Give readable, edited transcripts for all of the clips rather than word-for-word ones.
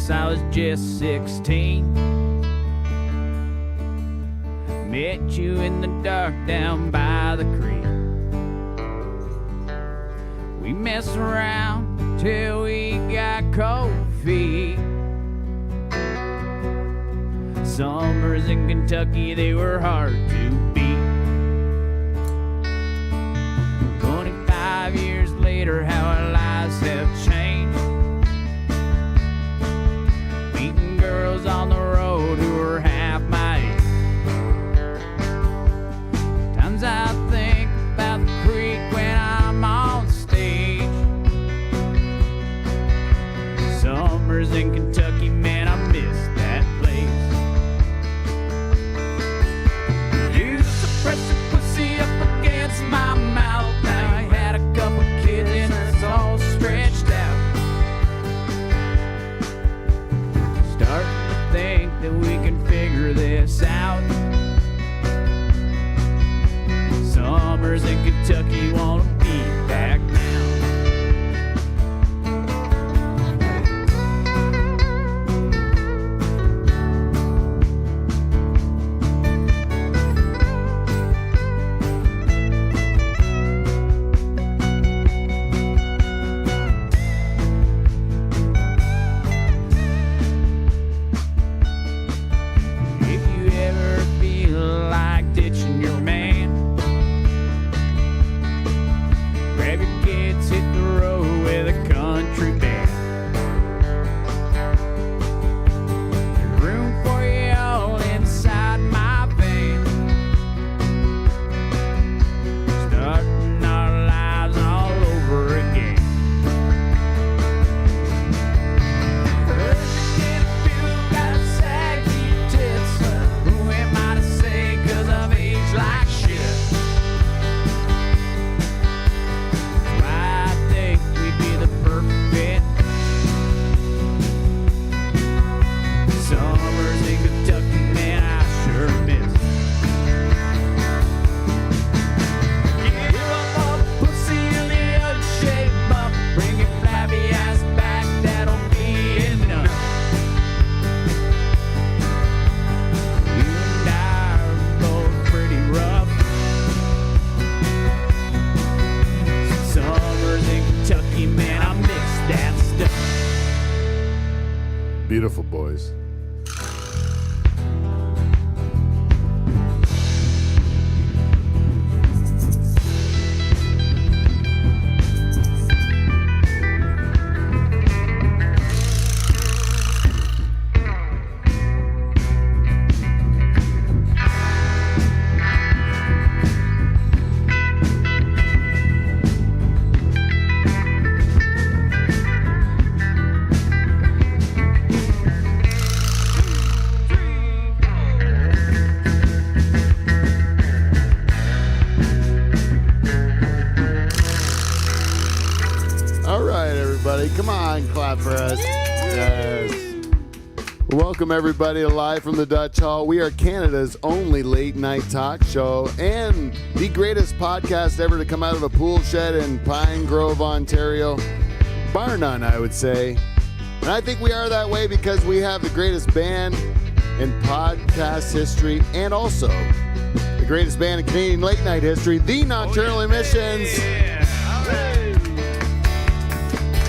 guess I was just 16. Met you in the dark down by the creek. We messed around till we got cold feet. Summers in Kentucky, they were hard to beat. 25 years later, how our lives have changed. Meeting girls on the road who were half my age. Times I think about the creek when I'm on stage. Summers in Kentucky, man, I miss that place. Used to press your pussy up against my mouth. Now I had a couple kids and it's all stretched out. Starting to think that we can figure this out. Summers in Kentucky wanna be back now. If you ever feel like ditching your man, grab your kids, hit the road with a country band. There's room for you all inside my van. Starting our lives all over again. Heard you get a few got saggy tits. Who am I to say 'cause I've aged like shit? I think we'd be the perfect fit. Summers in Kentucky, man, I sure miss. Give up all the pussy in the shape up. Bring your flabby ass back, that'll be enough. You and I are both pretty rough. Summers in Kentucky, man, I miss that stuff. Beautiful boys. All right, everybody. Come on, clap for us. Yes. Welcome, everybody, live from the Dutch Hall. We are Canada's only late-night talk show and the greatest podcast ever to come out of a pool shed in Pine Grove, Ontario. Bar none, I would say. And I think we are that way because we have the greatest band in podcast history and also the greatest band in Canadian late-night history, the Nocturnal Emissions.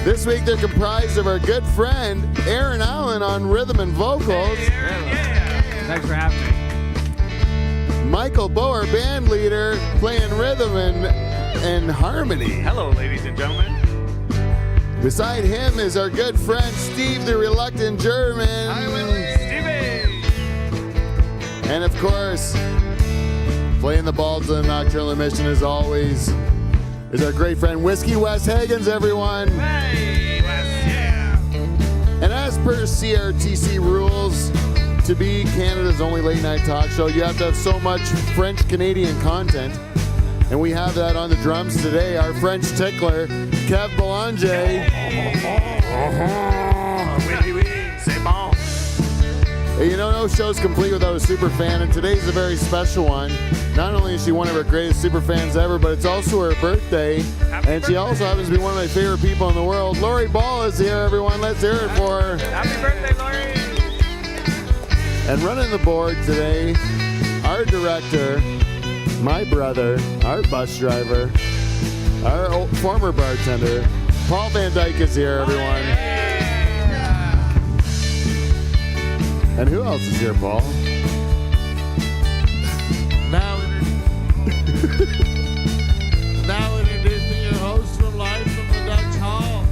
This week, they're comprised of our good friend, Aaron Allen, on rhythm and vocals. Hey, Aaron, yeah. Thanks for having me. Michael Bower, band leader, playing rhythm and harmony. Hello, ladies and gentlemen. Beside him is our good friend, Steve, the reluctant German. Hi, Willie. Stevie. And of course, playing the ball to the Nocturnal Emission as always is our great friend, Whiskey Wes Hagens, everyone. Hey, Wes, yeah. And as per CRTC rules, to be Canada's only late night talk show, you have to have so much French-Canadian content. And we have that on the drums today. Our French tickler, Kev Belanger. Oui, oui, c'est bon. But you know, no show's complete without a super fan, and today's a very special one. Not only is she one of our greatest super fans ever, but it's also her birthday, and she also happens to be one of my favorite people in the world. Lori Ball is here, everyone. Let's hear it for her. Happy birthday, Lori! And running the board today, our director, my brother, our bus driver, our former bartender, Paul Van Dyke is here, everyone. And who else is here, Paul? Now introducing your host from live from the Dutch Hall.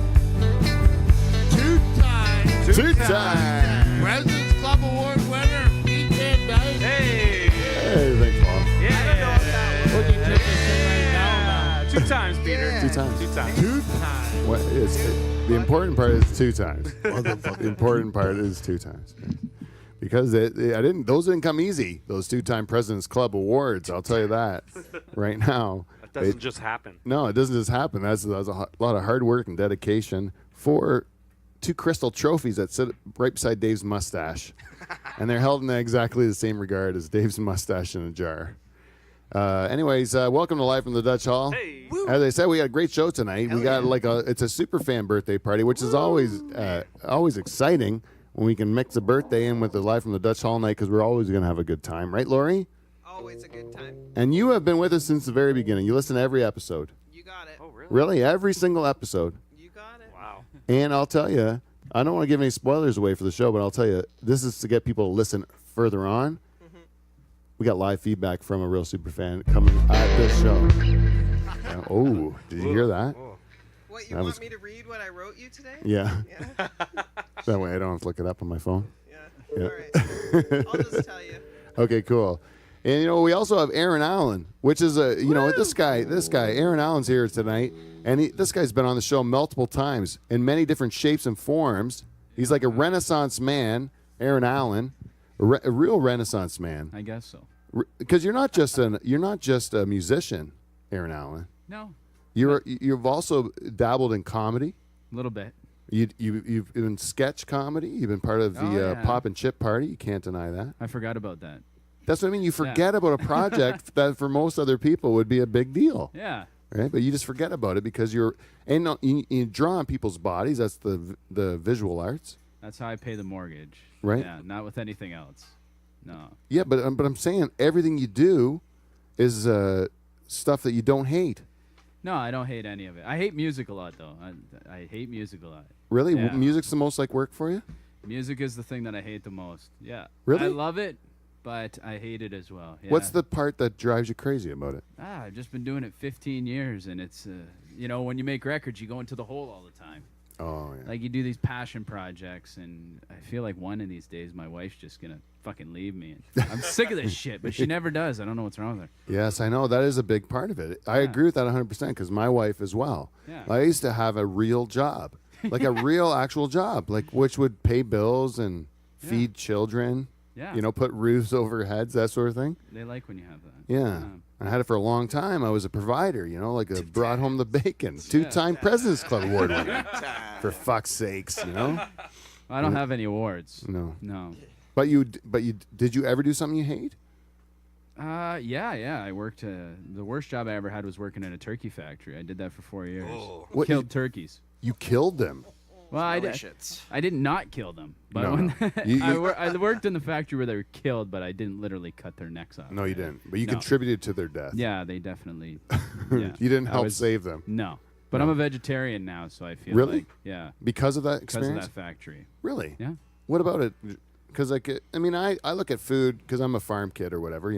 Two-time President's Club Award winner, Pete Van Dyke. Hey! Hey, thanks, Paul. Yeah! What do you take this thing right now? 2 times, Peter. 2 times. 2 times. Two-time. What is the important part is 2 times. The important part is 2 times. Because those didn't come easy. Those 2-time President's Club Awards, I'll tell you that right now. That doesn't just happen. No, it doesn't just happen. That's a lot of hard work and dedication for 2 crystal trophies that sit right beside Dave's mustache, and they're held in exactly the same regard as Dave's mustache in a jar. Anyways, welcome to Live from the Dutch Hall. Hey! As I said, we had a great show tonight. We got it's a super fan birthday party, which is always exciting when we can mix a birthday in with the Live from the Dutch Hall night, because we're always going to have a good time. Right, Lori? Always a good time. And you have been with us since the very beginning. You listen to every episode. You got it. Oh, really? Really? Every single episode. You got it. Wow. And I'll tell you, I don't want to give any spoilers away for the show, but I'll tell you, this is to get people to listen further on. We got live feedback from a real super fan coming at this show. Oh, did you hear that? Whoa. What, you That want was- me to read what I wrote you today? Yeah. Yeah. That way I don't have to look it up on my phone. Yeah. Yeah. All right. I'll just tell you. Okay, cool. And you know, we also have Aaron Allen, which is this guy, Aaron Allen's here tonight, and this guy's been on the show multiple times in many different shapes and forms. He's like a Renaissance man, Aaron Allen, a real Renaissance man. I guess so. Because you're not just a musician, Aaron Allen. No, You've also dabbled in comedy. a little bit. You've been sketch comedy. You've been part of the yeah. Pop and Chip Party. You can't deny that. I forgot about that. That's what I mean. You forget about a project that for most other people would be a big deal, Yeah. right? But you just forget about it because you draw on people's bodies. That's the visual arts, That's how I pay the mortgage. Right. Yeah, not with anything else. No. yeah. But I'm saying everything you do is stuff that you don't hate. No, I don't hate any of it. I hate music a lot, though. I hate music a lot. Really, Yeah. music's the most like work for you. Music is the thing that I hate the most. Yeah. Really? I love it, but I hate it as well. Yeah. What's the part that drives you crazy about it? I've just been doing it 15 years, and it's, when you make records, you go into the hole all the time. Oh yeah. Like, you do these passion projects, and I feel like one of these days my wife's just going to fucking leave me. I'm sick of this shit, but she never does. I don't know what's wrong with her. Yes, I know. That is a big part of it. I agree with that 100% because my wife as well. Yeah. I used to have a real job, like a real actual job, like which would pay bills and feed children, Yeah. put roofs over heads, that sort of thing. They like when you have that. Yeah. I had it for a long time. I was a provider, brought home the bacon. 2-time President's Club Award winner. For fuck's sakes, I don't have any awards. No. No. But did you ever do something you hate? Yeah. I worked. The worst job I ever had was working in a turkey factory. I did that for 4 years. What, Killed turkeys. You killed them. Well, I did not kill them. But No. when You- I worked in the factory where they were killed, but I didn't literally cut their necks off. No, you didn't. But you No. contributed to their death. Yeah, they definitely. Yeah. You didn't I help was- save them. No, but I'm a vegetarian now, so I feel Really? like Because of that because of experience? that factory. Really? Yeah. What about it? Because I look at food because I'm a farm kid or whatever.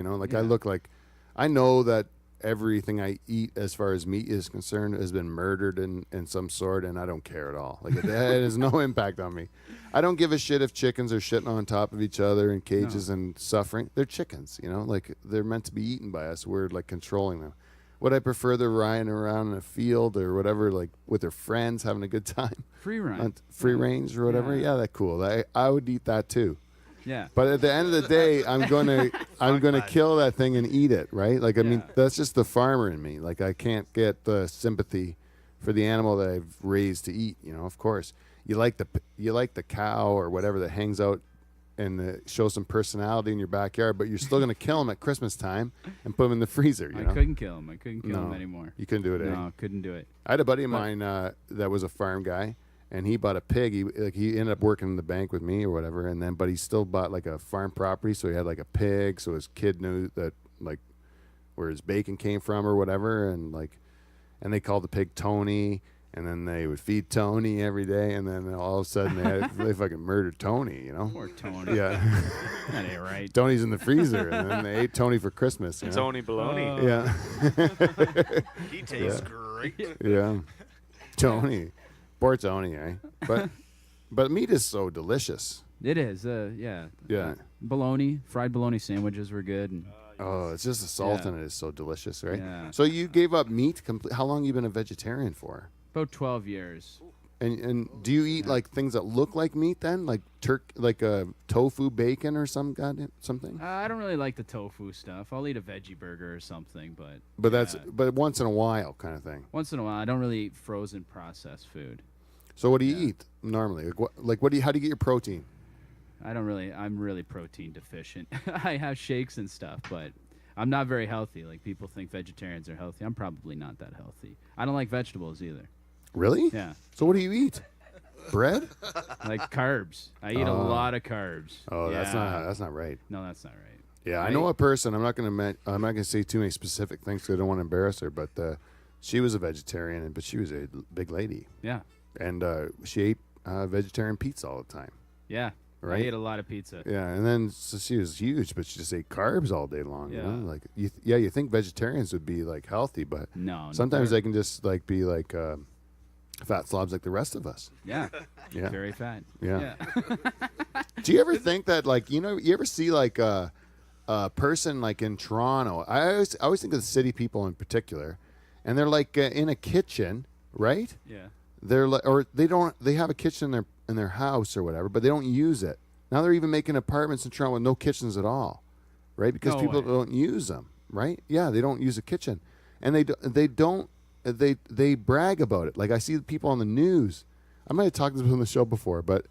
I know that everything I eat as far as meat is concerned has been murdered in some sort, and I don't care at all. Like it has no impact on me. I don't give a shit if chickens are shitting on top of each other in cages and suffering. They're chickens, like they're meant to be eaten by us. We're like controlling them. Would I prefer they're riding around in a field or whatever, like with their friends having a good time? Free run. On free range or whatever? Yeah, that's cool. I would eat that too. Yeah. But at the end of the day, I'm gonna kill that thing and eat it, right? Like I mean, that's just the farmer in me. Like I can't get the sympathy for the animal that I've raised to eat. Of course, you like the cow or whatever that hangs out show some personality in your backyard, but you're still going to kill them at Christmas time and put them in the freezer. You I know? couldn't kill him. I couldn't kill him No. anymore. You couldn't do it, eh? No, couldn't do it. I had a buddy of mine that was a farm guy, and he bought a pig. He ended up working in the bank with me or whatever, but he still bought like a farm property, so he had like a pig, so his kid knew that like where his bacon came from or whatever, and they called the pig Tony, and then they would feed Tony every day, and then all of a sudden they fucking murdered Tony, you know? Poor Tony. Yeah. That ain't right. Tony's in the freezer, and then they ate Tony for Christmas. You know? Tony Baloney. Yeah. He tastes great. Yeah. Tony. Poor Tony, eh? But meat is so delicious. It is. Yeah. Yeah. Bologna, fried bologna sandwiches were good. And Oh, it's just the salt Yeah. in it is so delicious, right? Yeah. So you gave up meat How long you been a vegetarian for? about 12 years. And do you eat like things that look like meat then, like tofu, bacon, or something? I don't really like the tofu stuff. I'll eat a veggie burger or something, But that's yeah. but once in a while kind of thing. Once in a while. I don't really eat frozen processed food. So what do you eat normally? How do you get your protein? I'm really protein deficient. I have shakes and stuff, but I'm not very healthy. Like people think vegetarians are healthy. I'm probably not that healthy. I don't like vegetables either. Really? Yeah. So what do you eat? Bread? Like carbs. I eat a lot of carbs. Oh, yeah. that's not right. No, that's not right. Yeah, I know a person. I'm not gonna say too many specific things because I don't want to embarrass her. But she was a vegetarian, but she was a big lady, Yeah. and she ate vegetarian pizza all the time. Yeah. Right? I ate a lot of pizza. Yeah, and then so she was huge, but she just ate carbs all day long. Yeah. You know, like you think vegetarians would be like healthy, but No. sometimes they're- they can just like be like fat slobs like the rest of us. Yeah. Yeah. Very fat. Yeah. Do you ever think that like you ever see like a person like in Toronto? I always think of the city people in particular, and they're like in a kitchen, right? Yeah. They're like, or they have a kitchen in their house or whatever, but they don't use it. Now they're even making apartments in Toronto with no kitchens at all, right? Because No people way. don't use them, right? Yeah, they don't use a kitchen, and they brag about it. Like I see people on the news. I might have talked to this on the show before, but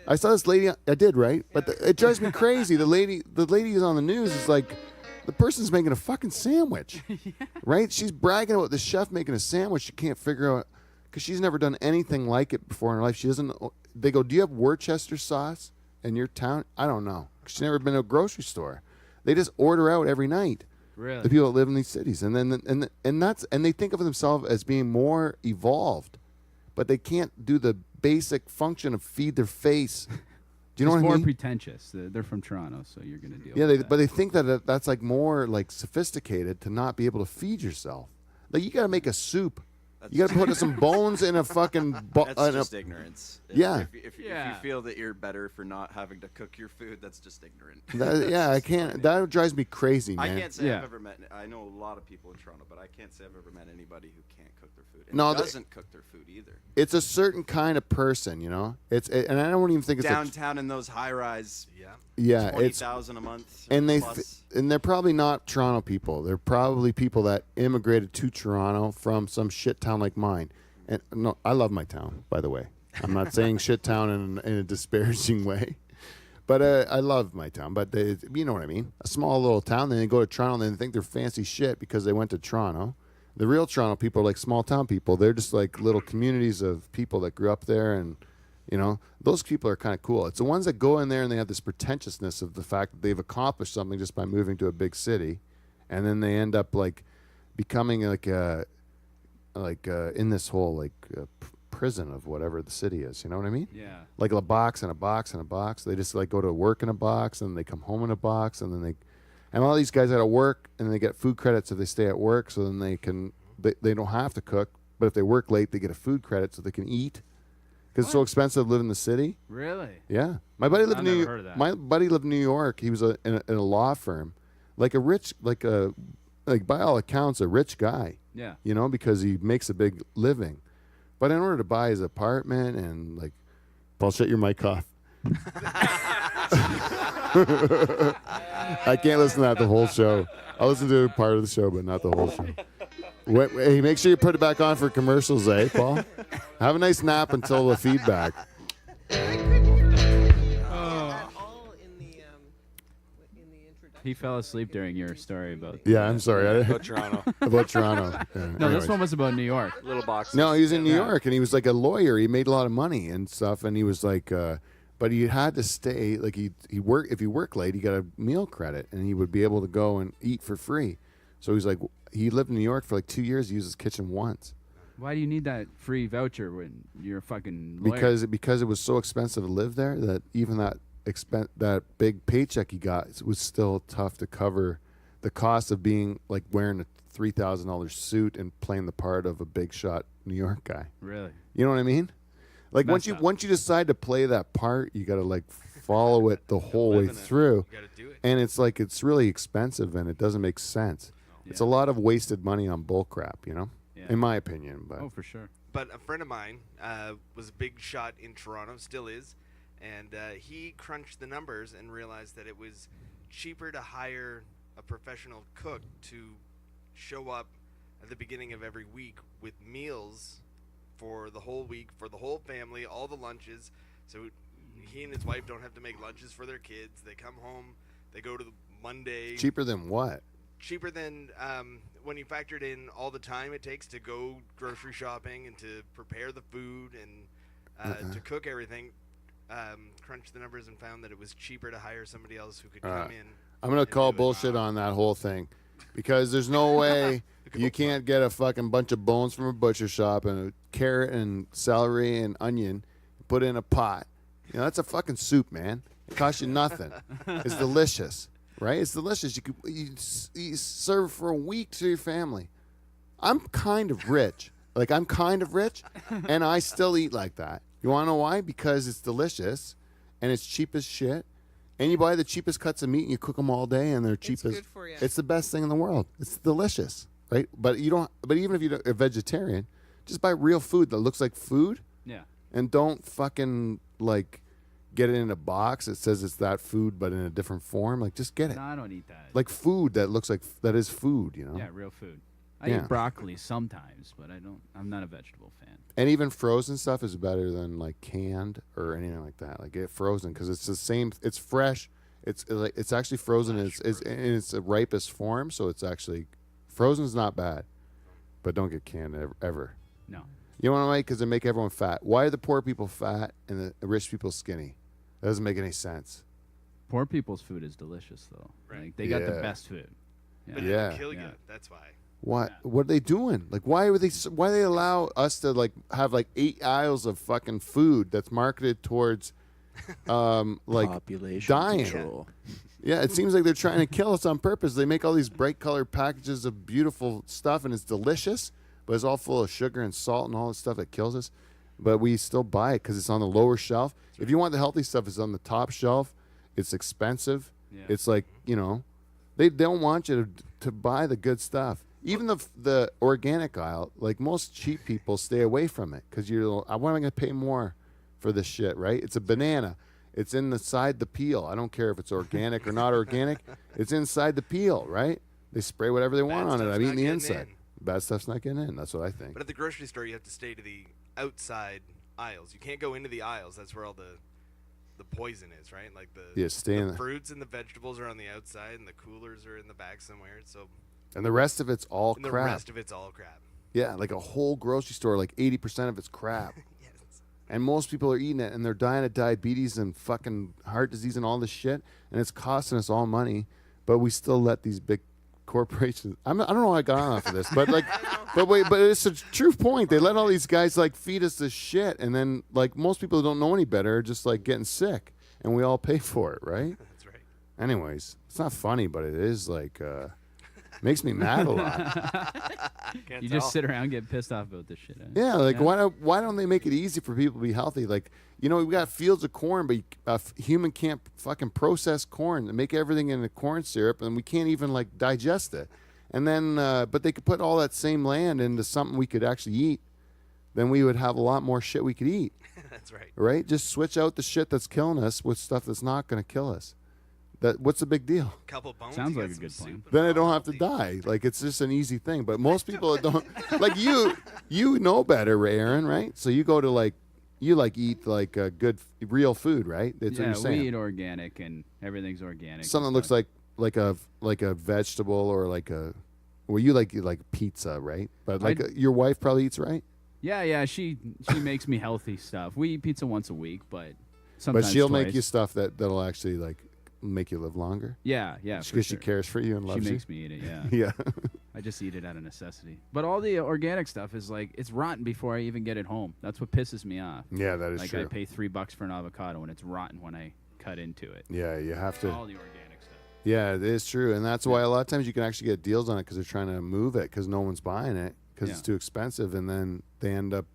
I saw this lady. I did, right? But it drives me crazy. The lady who's on the news is like, the person's making a fucking sandwich, right? She's bragging about the chef making a sandwich. She can't figure out because she's never done anything like it before in her life. She doesn't. They go, "Do you have Worcester sauce in your town?" I don't know. She's never been to a grocery store. They just order out every night. Really? The people that live in these cities, and they think of themselves as being more evolved, but they can't do the basic function of feed their face. Do you know It's what I more mean? pretentious. They're from Toronto, so you're gonna deal. Yeah, with that. but they think that that's like more like sophisticated to not be able to feed yourself. Like you got to make a soup. You got to put some bones in a fucking. That's just ignorance. Yeah. If Yeah. you feel that you're better for not having to cook your food, that's just ignorant. Yeah, I can't. That drives me crazy, I man. can't say Yeah. I've ever met. I know a lot of people in Toronto, but I can't say I've ever met anybody who can't cook their food. And No, doesn't cook their food either. It's a certain kind of person, and I don't even think it's Downtown in those high rise, yeah, it's 20,000 a month. and plus. and they're probably not Toronto people. They're probably people that immigrated to Toronto from some shit town like mine. And no, I love my town, by the way. I'm not saying shit town in a disparaging way, but I love my town. But you know what I mean? A small little town. Then they go to Toronto and they think they're fancy shit because they went to Toronto. The real Toronto people are like small town people. They're just like little communities of people that grew up there, and those people are kind of cool. It's the ones that go in there and they have this pretentiousness of the fact that they've accomplished something just by moving to a big city, and then they end up like becoming in this whole prison of whatever the city is. You know what I mean? Yeah. Like a box and a box and a box. They just like go to work in a box and they come home in a box, and then and all these guys got to work and they get food credits if they stay at work, so then they don't have to cook, but if they work late they get a food credit so they can eat because it's so expensive to live in the city. Really? Yeah, my buddy lived I've in New never heard of that. My buddy lived in New York. He was in a law firm, like by all accounts a rich guy. Yeah. Because he makes a big living. But in order to buy his apartment and Paul, shut your mic off. I can't listen to that the whole show. I'll listen to part of the show, but not the whole show. Hey, make sure you put it back on for commercials, eh, Paul? Have a nice nap until the feedback. At all in He fell asleep during your story about. Yeah, I'm sorry. Go Toronto. About Toronto. Yeah, No, anyways. this one was about New York. Little box. No, he was in New Yeah. York, and he was like a lawyer. He made a lot of money and stuff, and he was like, but he had to stay. Like he worked. If he worked late, he got a meal credit, and he would be able to go and eat for free. So he's like, he lived in New York for like 2 years. He used his kitchen once Why do you need that free voucher when you're a fucking lawyer? because it was so expensive to live there that even that big paycheck he got was still tough to cover the cost of being like wearing a $3,000 suit and playing the part of a big shot New York guy. Really? You know what I mean? Like Messed up. once you decide to play that part, you got to like follow it the whole way live in it. through. You gotta do it. And it's like it's really expensive and it doesn't make sense. It's a Yeah. lot of wasted money on bull crap, you know? Yeah. In my opinion, but Oh, for sure. But a friend of mine was a big shot in Toronto, still is, and he crunched the numbers and realized that it was cheaper to hire a professional cook to show up at the beginning of every week with meals for the whole week, for the whole family, all the lunches. So he and his wife don't have to make lunches for their kids. They come home, they go to the Monday. cheaper than what? Cheaper than when you factored in all the time it takes to go grocery shopping and to prepare the food and to cook everything. Crunched the numbers and found that it was cheaper to hire somebody else who could come in. I'm going to and call do it. bullshit on that whole thing because there's no way you can't get a fucking bunch of bones from a butcher shop and a carrot and celery and onion, put in a pot. You know, that's a fucking soup, man. It costs you nothing. It's delicious, right? It's delicious. You serve for a week to your family. I'm kind of rich. Like, I'm kind of rich, and I still eat like that. You want to know why? Because it's delicious, and it's cheap as shit. And you buy the cheapest cuts of meat, and you cook them all day, and they're cheap as. good for ya. It's the best thing in the world. It's delicious, right? But you don't. But even if you're a vegetarian, just buy real food that looks like food, Yeah. and don't fucking like get it in a box that says it's that food, but in a different form. Like, just get it. No, I don't eat that. Like food that looks like that is food, you know. Yeah, real food. I Yeah. eat broccoli sometimes, but I'm not a vegetable fan. And even frozen stuff is better than like canned or anything like that. Like get frozen because it's the same. It's fresh. It's actually frozen in its ripest form. So it's actually frozen's not bad, but don't get canned ever. No. You know why? Because they make everyone fat. Why are the poor people fat and the rich people skinny? That doesn't make any sense. Poor people's food is delicious, though. Right. Like, they got the Yeah. best food. But Yeah. it'll kill you. Yeah. That's why. What are they doing? Like why they allow us to like have like 8 aisles of fucking food that's marketed towards like population dying. control. Yeah, it seems like they're trying to kill us on purpose. They make all these bright colored packages of beautiful stuff and it's delicious, but it's all full of sugar and salt and all this stuff that kills us. But we still buy it because it's on the lower shelf. If you want the healthy stuff, it's on the top shelf. It's expensive. Yeah. It's like, you know, they don't want you to buy the good stuff. Even the organic aisle, like most cheap people stay away from it because why am I going to pay more for this shit, right? It's a banana. It's inside the peel. I don't care if it's organic or not organic. It's inside the peel, right? They spray whatever they want on it. stuff's I'm not eating the getting inside. in. Bad stuff's not getting in. That's what I think. But at the grocery store, you have to stay to the outside aisles. You can't go into the aisles. That's where all the poison is, right? Like Yeah, stay in the the- fruits and the vegetables are on the outside, and the coolers are in the back somewhere. So And the rest of it's all and the crap. rest of it's all crap. Yeah, like a whole grocery store, like 80% of it's crap. Yes. And most people are eating it, and they're dying of diabetes and fucking heart disease and all this shit, and it's costing us all money. But we still let these big corporations. I don't know how I got on off of this, but like, but it's a true point. They let all these guys like feed us this shit, and then like most people who don't know any better are just like getting sick, and we all pay for it, right? That's right. Anyways, it's not funny, but it is like makes me mad a lot. Can't You tell. just sit around and get pissed off about this shit. Eh? Yeah, like Yeah. why don't they make it easy for people to be healthy? Like, you know, we got fields of corn, but a human can't fucking process corn and make everything into corn syrup, and we can't even like digest it. And then, but they could put all that same land into something we could actually eat. Then we would have a lot more shit we could eat, That's right. right? Just switch out the shit that's killing us with stuff that's not going to kill us. What's the big deal? Couple bones. Sounds you like got a some good soup plan. and Then I we're don't all have to healthy. die. Like it's just an easy thing. But most people don't. Like you know better, Aaron, right? So you go to like eat good real food, right? That's what Yeah, you're saying. we eat organic and everything's organic. Something and looks stuff. like like a vegetable or like a, well, you like pizza, right? But like your wife probably eats right. Yeah. She makes me healthy stuff. We eat pizza once a week, but sometimes But she'll twice. make you stuff that'll actually like make you live longer. Yeah. Because for she sure. cares for you and She loves makes me eat it. Yeah. you. Yeah. I just eat it out of necessity. But all the organic stuff is like it's rotten before I even get it home. That's what pisses me off. Yeah, that is Like true. I pay $3 for an avocado and it's rotten when I cut into it. Yeah, you have to. All the organic stuff. Yeah, it is true, and that's why a lot of times you can actually get deals on it because they're trying to move it because no one's buying it because it's too expensive, and then they end up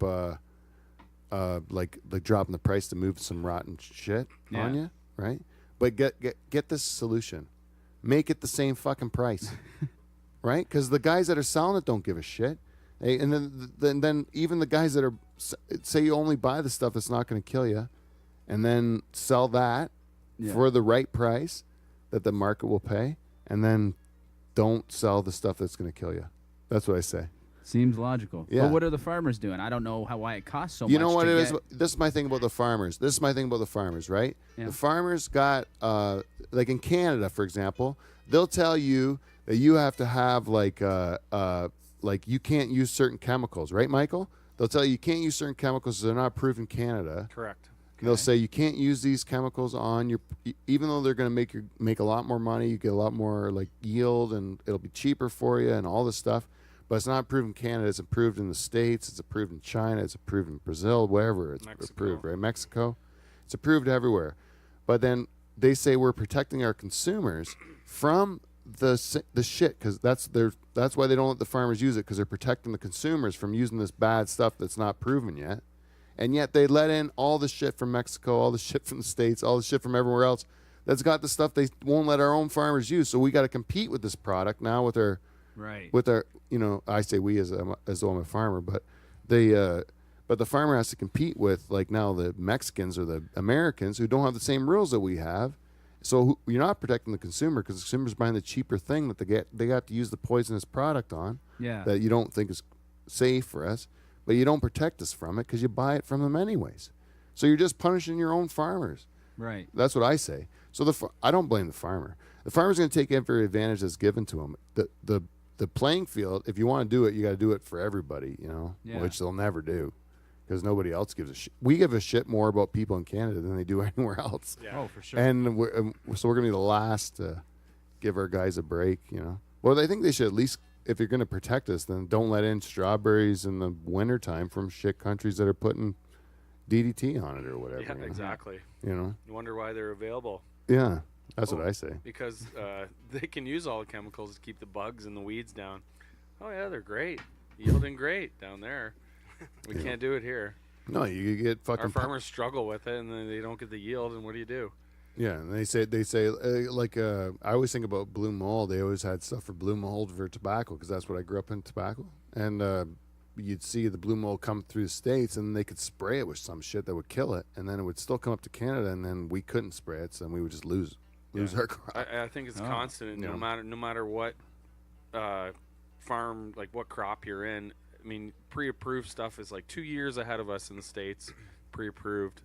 like dropping the price to move some rotten shit on you, right? But get this solution, make it the same fucking price, right? Because the guys that are selling it don't give a shit, and then even the guys that are say you only buy the stuff that's not going to kill you, and then sell that for the right price that the market will pay, and then don't sell the stuff that's going to kill you. That's what I say. Seems logical. Yeah. But what are the farmers doing? I don't know why it costs so much. You know what to it is? get- This is my thing about the farmers. Right? Yeah. The farmers got, like in Canada, for example, they'll tell you that you have to have like you can't use certain chemicals, right, Michael? They'll tell you can't use certain chemicals because they're not approved in Canada. Correct. They'll say you can't use these chemicals on your, even though they're going to make a lot more money, you get a lot more like yield, and it'll be cheaper for you and all this stuff. But it's not approved in Canada. It's approved in the States. It's approved in China. It's approved in Brazil, wherever it's approved, right? Mexico. It's approved everywhere. But then they say we're protecting our consumers from the shit because that's why they don't let the farmers use it, because they're protecting the consumers from using this bad stuff that's not proven yet. And yet they let in all the shit from Mexico, all the shit from the States, all the shit from everywhere else that's got the stuff they won't let our own farmers use. So we got to compete with this product now with our, I say we as though I'm a farmer, but but the farmer has to compete with like now the Mexicans or the Americans who don't have the same rules that we have. So you're not protecting the consumer because the consumer's buying the cheaper thing that they got to use the poisonous product on that you don't think is safe for us. But you don't protect us from it because you buy it from them anyways. So you're just punishing your own farmers. Right. That's what I say. So I don't blame the farmer. The farmer's going to take every advantage that's given to him. The playing field, if you want to do it, you got to do it for everybody, which they'll never do because nobody else gives a shit. We give a shit more about people in Canada than they do anywhere else. Yeah. Oh, for sure. And so we're going to be the last to give our guys a break, Well, I think they should at least, if you're going to protect us, then don't let in strawberries in the wintertime from shit countries that are putting DDT on it or whatever. Yeah, exactly. You wonder why they're available. Yeah, that's what I say. Because they can use all the chemicals to keep the bugs and the weeds down. Oh, yeah, they're great. Yielding great down there. We can't do it here. No, you get fucking... Our farmers struggle with it, and then they don't get the yield, and what do you do? Yeah, and they say I always think about blue mold. They always had stuff for blue mold for tobacco because that's what I grew up in, tobacco. And you'd see the blue mold come through the States, and they could spray it with some shit that would kill it, and then it would still come up to Canada, and then we couldn't spray it, so then we would just lose our crop. I think it's constant, no matter what farm, like what crop you're in. I mean, pre-approved stuff is like 2 years ahead of us in the States, pre-approved.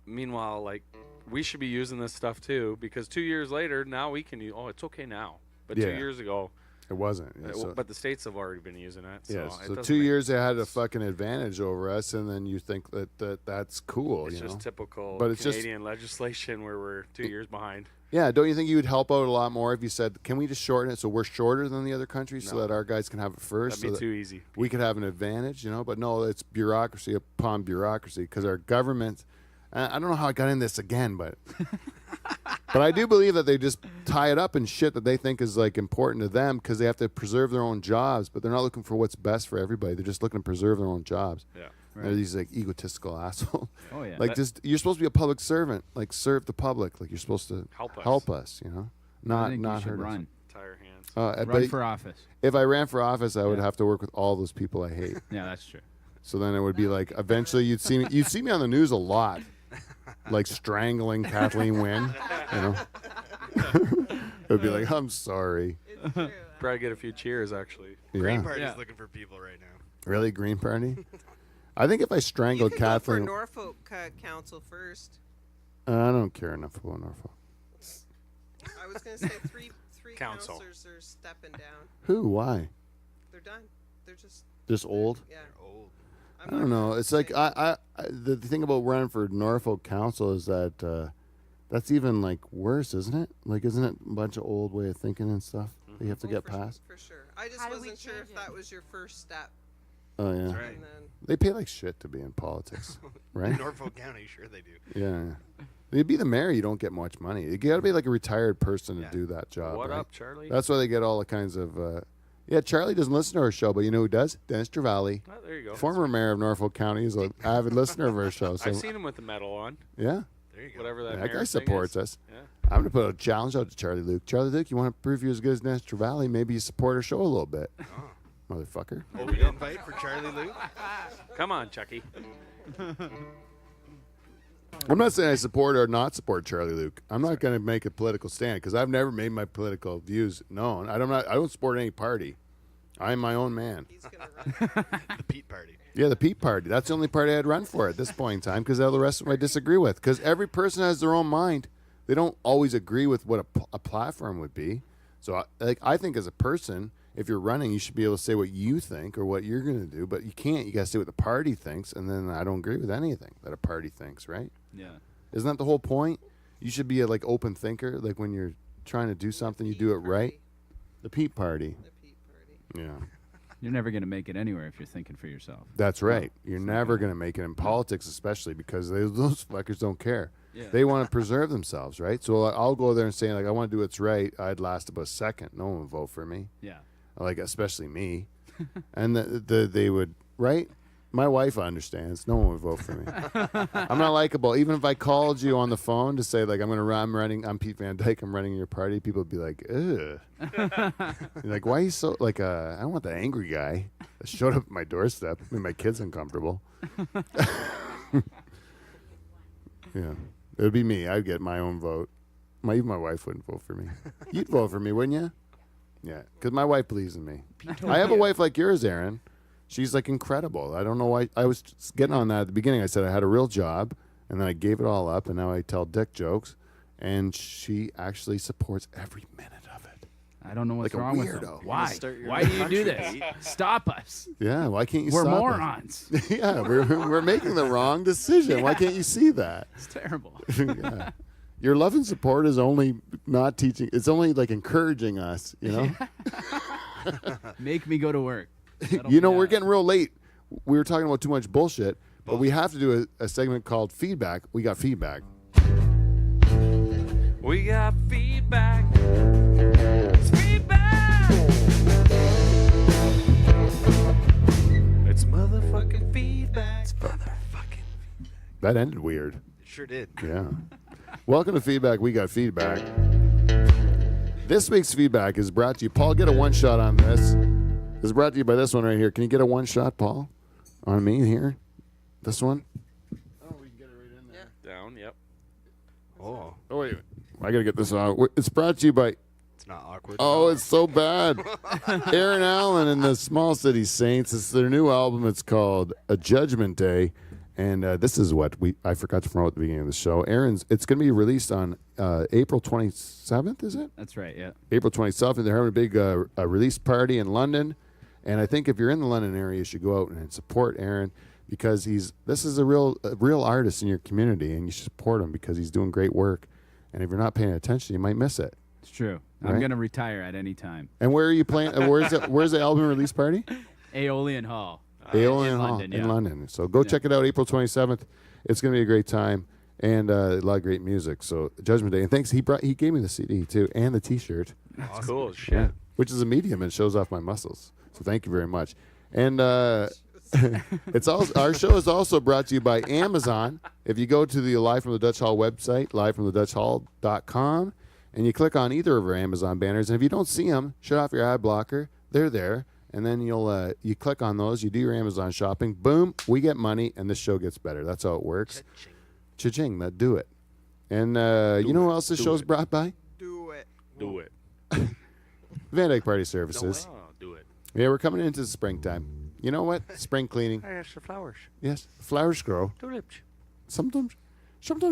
Meanwhile, like, we should be using this stuff too, because 2 years later, now we can use. Oh, it's okay now, but 2 years ago, it wasn't. Yeah, but the states have already been using it. So yes. it So doesn't 2 make years they had a sense. fucking advantage over us, and then you think that's cool. It's just typical But it's Canadian legislation where we're 2 years behind. Yeah, don't you think you would help out a lot more if you said, "Can we just shorten it so we're shorter than the other countries, so No. that our guys can have it first? That'd be so too easy. we could have an advantage, But no, it's bureaucracy upon bureaucracy because our government. I don't know how I got in this again, but but I do believe that they just tie it up in shit that they think is like important to them because they have to preserve their own jobs, but they're not looking for what's best for everybody. They're just looking to preserve their own jobs. Yeah. They're these like egotistical assholes. Oh, yeah. Like you're supposed to be a public servant, like serve the public, like you're supposed to Help us. I Not think not you should hurt us. run. Tie our hands. Run But for office. if I ran for office, I would Yeah. have to work with all those people I hate. Yeah, that's true. So then it would be like eventually you'd see me on the news a lot, like strangling Kathleen Wynne. It would be like, I'm sorry. It's true. Probably get a few cheers, actually. Green Yeah. Party's Yeah. looking for people right now. Really, Green Party? I think if I You strangled can go for Kathleen, Norfolk Council first. I don't care enough about Norfolk. I was gonna say three Council. counselors are stepping down. Who? Why? They're done. They're just Old? yeah. Old. I'm I don't not know. gonna It's like say- the thing about running for Norfolk Council is that that's even like worse, isn't it? Like, isn't it a bunch of old way of thinking and stuff that you have to Oh, get for past? Sure, for sure. I just How do we wasn't sure change if it? that was your first step. Oh yeah. That's right. And then They pay like shit to be in politics, right? Norfolk County, sure they do. Yeah. You'd be the mayor, you don't get much money. You got to be like a retired person to Yeah. do that job. What right? up, Charlie? That's why they get all the kinds of. Yeah, Charlie doesn't listen to our show, but you know who does? Dennis Trevally, Oh, there you go. former mayor of Norfolk County, is an avid listener of our show. So I've seen him with the medal on. yeah, There you go. Whatever that. that mayor guy thing supports is. us. Yeah. I'm gonna put a challenge out to Charlie Luke. Charlie Luke, you want to prove you're as good as Dennis Trevally? Maybe you support our show a little bit, motherfucker. Open invite for Charlie Luke. Come on, Chucky. I'm not saying I support or not support Charlie Luke. I'm not going to make a political stand because I've never made my political views known. I don't support any party. I'm my own man. he's gonna run. The Pete Party. Yeah, the Pete Party. That's the only party I'd run for at this point in time because all the rest of them I disagree with. Because every person has their own mind. They don't always agree with what a platform would be. So, I think as a person, if you're running, you should be able to say what you think or what you're going to do. But you can't. You got to say what the party thinks. And then I don't agree with anything that a party thinks, right? Yeah. Isn't that the whole point? You should be a like open thinker. Like when you're trying to do something, you do it right. The Pete Party. The Pete Party. Yeah. You're never going to make it anywhere if you're thinking for yourself. That's right. You're never going to make it in politics, especially because those fuckers don't care. Yeah. They want to preserve themselves, right? So I'll go there and say, like, I want to do what's right. I'd last about a second. No one would vote for me. Yeah. Like, especially me. And they would, right? My wife understands. No one would vote for me. I'm not likable. Even if I called you on the phone to say, like, I'm Pete Van Dyke, I'm running your party, people would be like, ugh. You're like, why are you so, like, I don't want the angry guy that showed up at my doorstep, made my kids uncomfortable. Yeah. It would be me. I'd get my own vote. Even my wife wouldn't vote for me. You'd vote for me, wouldn't you? Yeah, because my wife believes in me. I have a wife like yours, Aaron. She's like incredible. I don't know why. I was getting on that at the beginning. I said I had a real job, and then I gave it all up, and now I tell dick jokes. And she actually supports every minute of it. I don't know what's Like a wrong with them. weirdo. Why? start your Why own do you do country, this? Stop us. Yeah, why can't you We're stop us? morons. Yeah, we're making the wrong decision. Why can't you see that? It's terrible. Yeah. Your love and support is only not teaching. It's only like encouraging us, you know? Make me go to work. Settle You me know, we're down. getting real late. We were talking about too much bullshit, but we have to do a segment called Feedback. We got feedback. We got feedback. It's feedback. It's motherfucking feedback. It's motherfucking. That ended weird. It sure did. Yeah. Welcome to Feedback. We got feedback. This week's feedback is brought to you. Paul, get a one shot on this. This is brought to you by this one right here. Can you get a one shot, Paul? On me here? This one? Oh, we can get it right in there. Down. Yep. Oh, Oh, wait. I got to get this on. It's brought to you by. it's not awkward. Oh, it's so bad. Aaron Allen and the Small City Saints. It's their new album. It's called A Judgment Day. And this is what I forgot to promote at the beginning of the show. It's going to be released on April 27th, is it? That's right. Yeah. April 27th. They're having a big release party in London. And I think if you're in the London area, you should go out and support Aaron because this is a real artist in your community, and you should support him because he's doing great work. And if you're not paying attention, you might miss it. It's true. Right? I'm gonna retire at any time. And where are you playing? Where's the album release party? Aeolian Hall. Aeolian in Hall London, in yeah. London. So go check it out, April 27th. It's going to be a great time and a lot of great music. So Judgment Day. And thanks. He gave me the CD too and the T-shirt, That's cool as shit. which is a medium and shows off my muscles. So thank you very much. And it's also, our show is also brought to you by Amazon. If you go to the Live from the Dutch Hall website, livefromthedutchhall.com, and you click on either of our Amazon banners, and if you don't see them, shut off your ad blocker. They're there. And then you click on those, you do your Amazon shopping, boom, we get money, and this show gets better. That's how it works. Cha-ching, that do it. And you know who else this show's brought by? Do it. Do it. Van Dyke Party Services. Oh, do it. Yeah, we're coming into springtime. You know what? Spring cleaning. Hey, it's the flowers. Yes, flowers grow. Tulips. Sometimes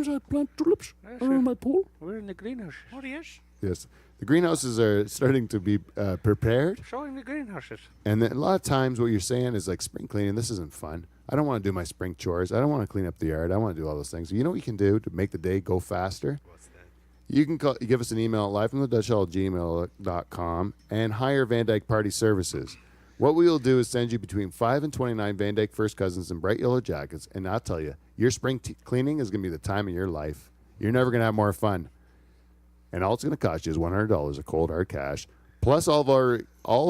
I plant tulips Yes, around my pool. We're in the greenhouse. Oh, yes. Yes. The greenhouses are starting to be prepared. Showing the greenhouses. And then a lot of times what you're saying is like spring cleaning, this isn't fun. I don't want to do my spring chores. I don't want to clean up the yard. I want to do all those things. You know what you can do to make the day go faster? What's that? You can give us an email at livefromthedutchhall@gmail.com and hire Van Dyke Party Services. What we will do is send you between 5 and 29 Van Dyke First Cousins in bright yellow jackets. And I'll tell you, your spring cleaning is going to be the time of your life. You're never going to have more fun. And all it's going to cost you is $100 of cold hard cash, plus all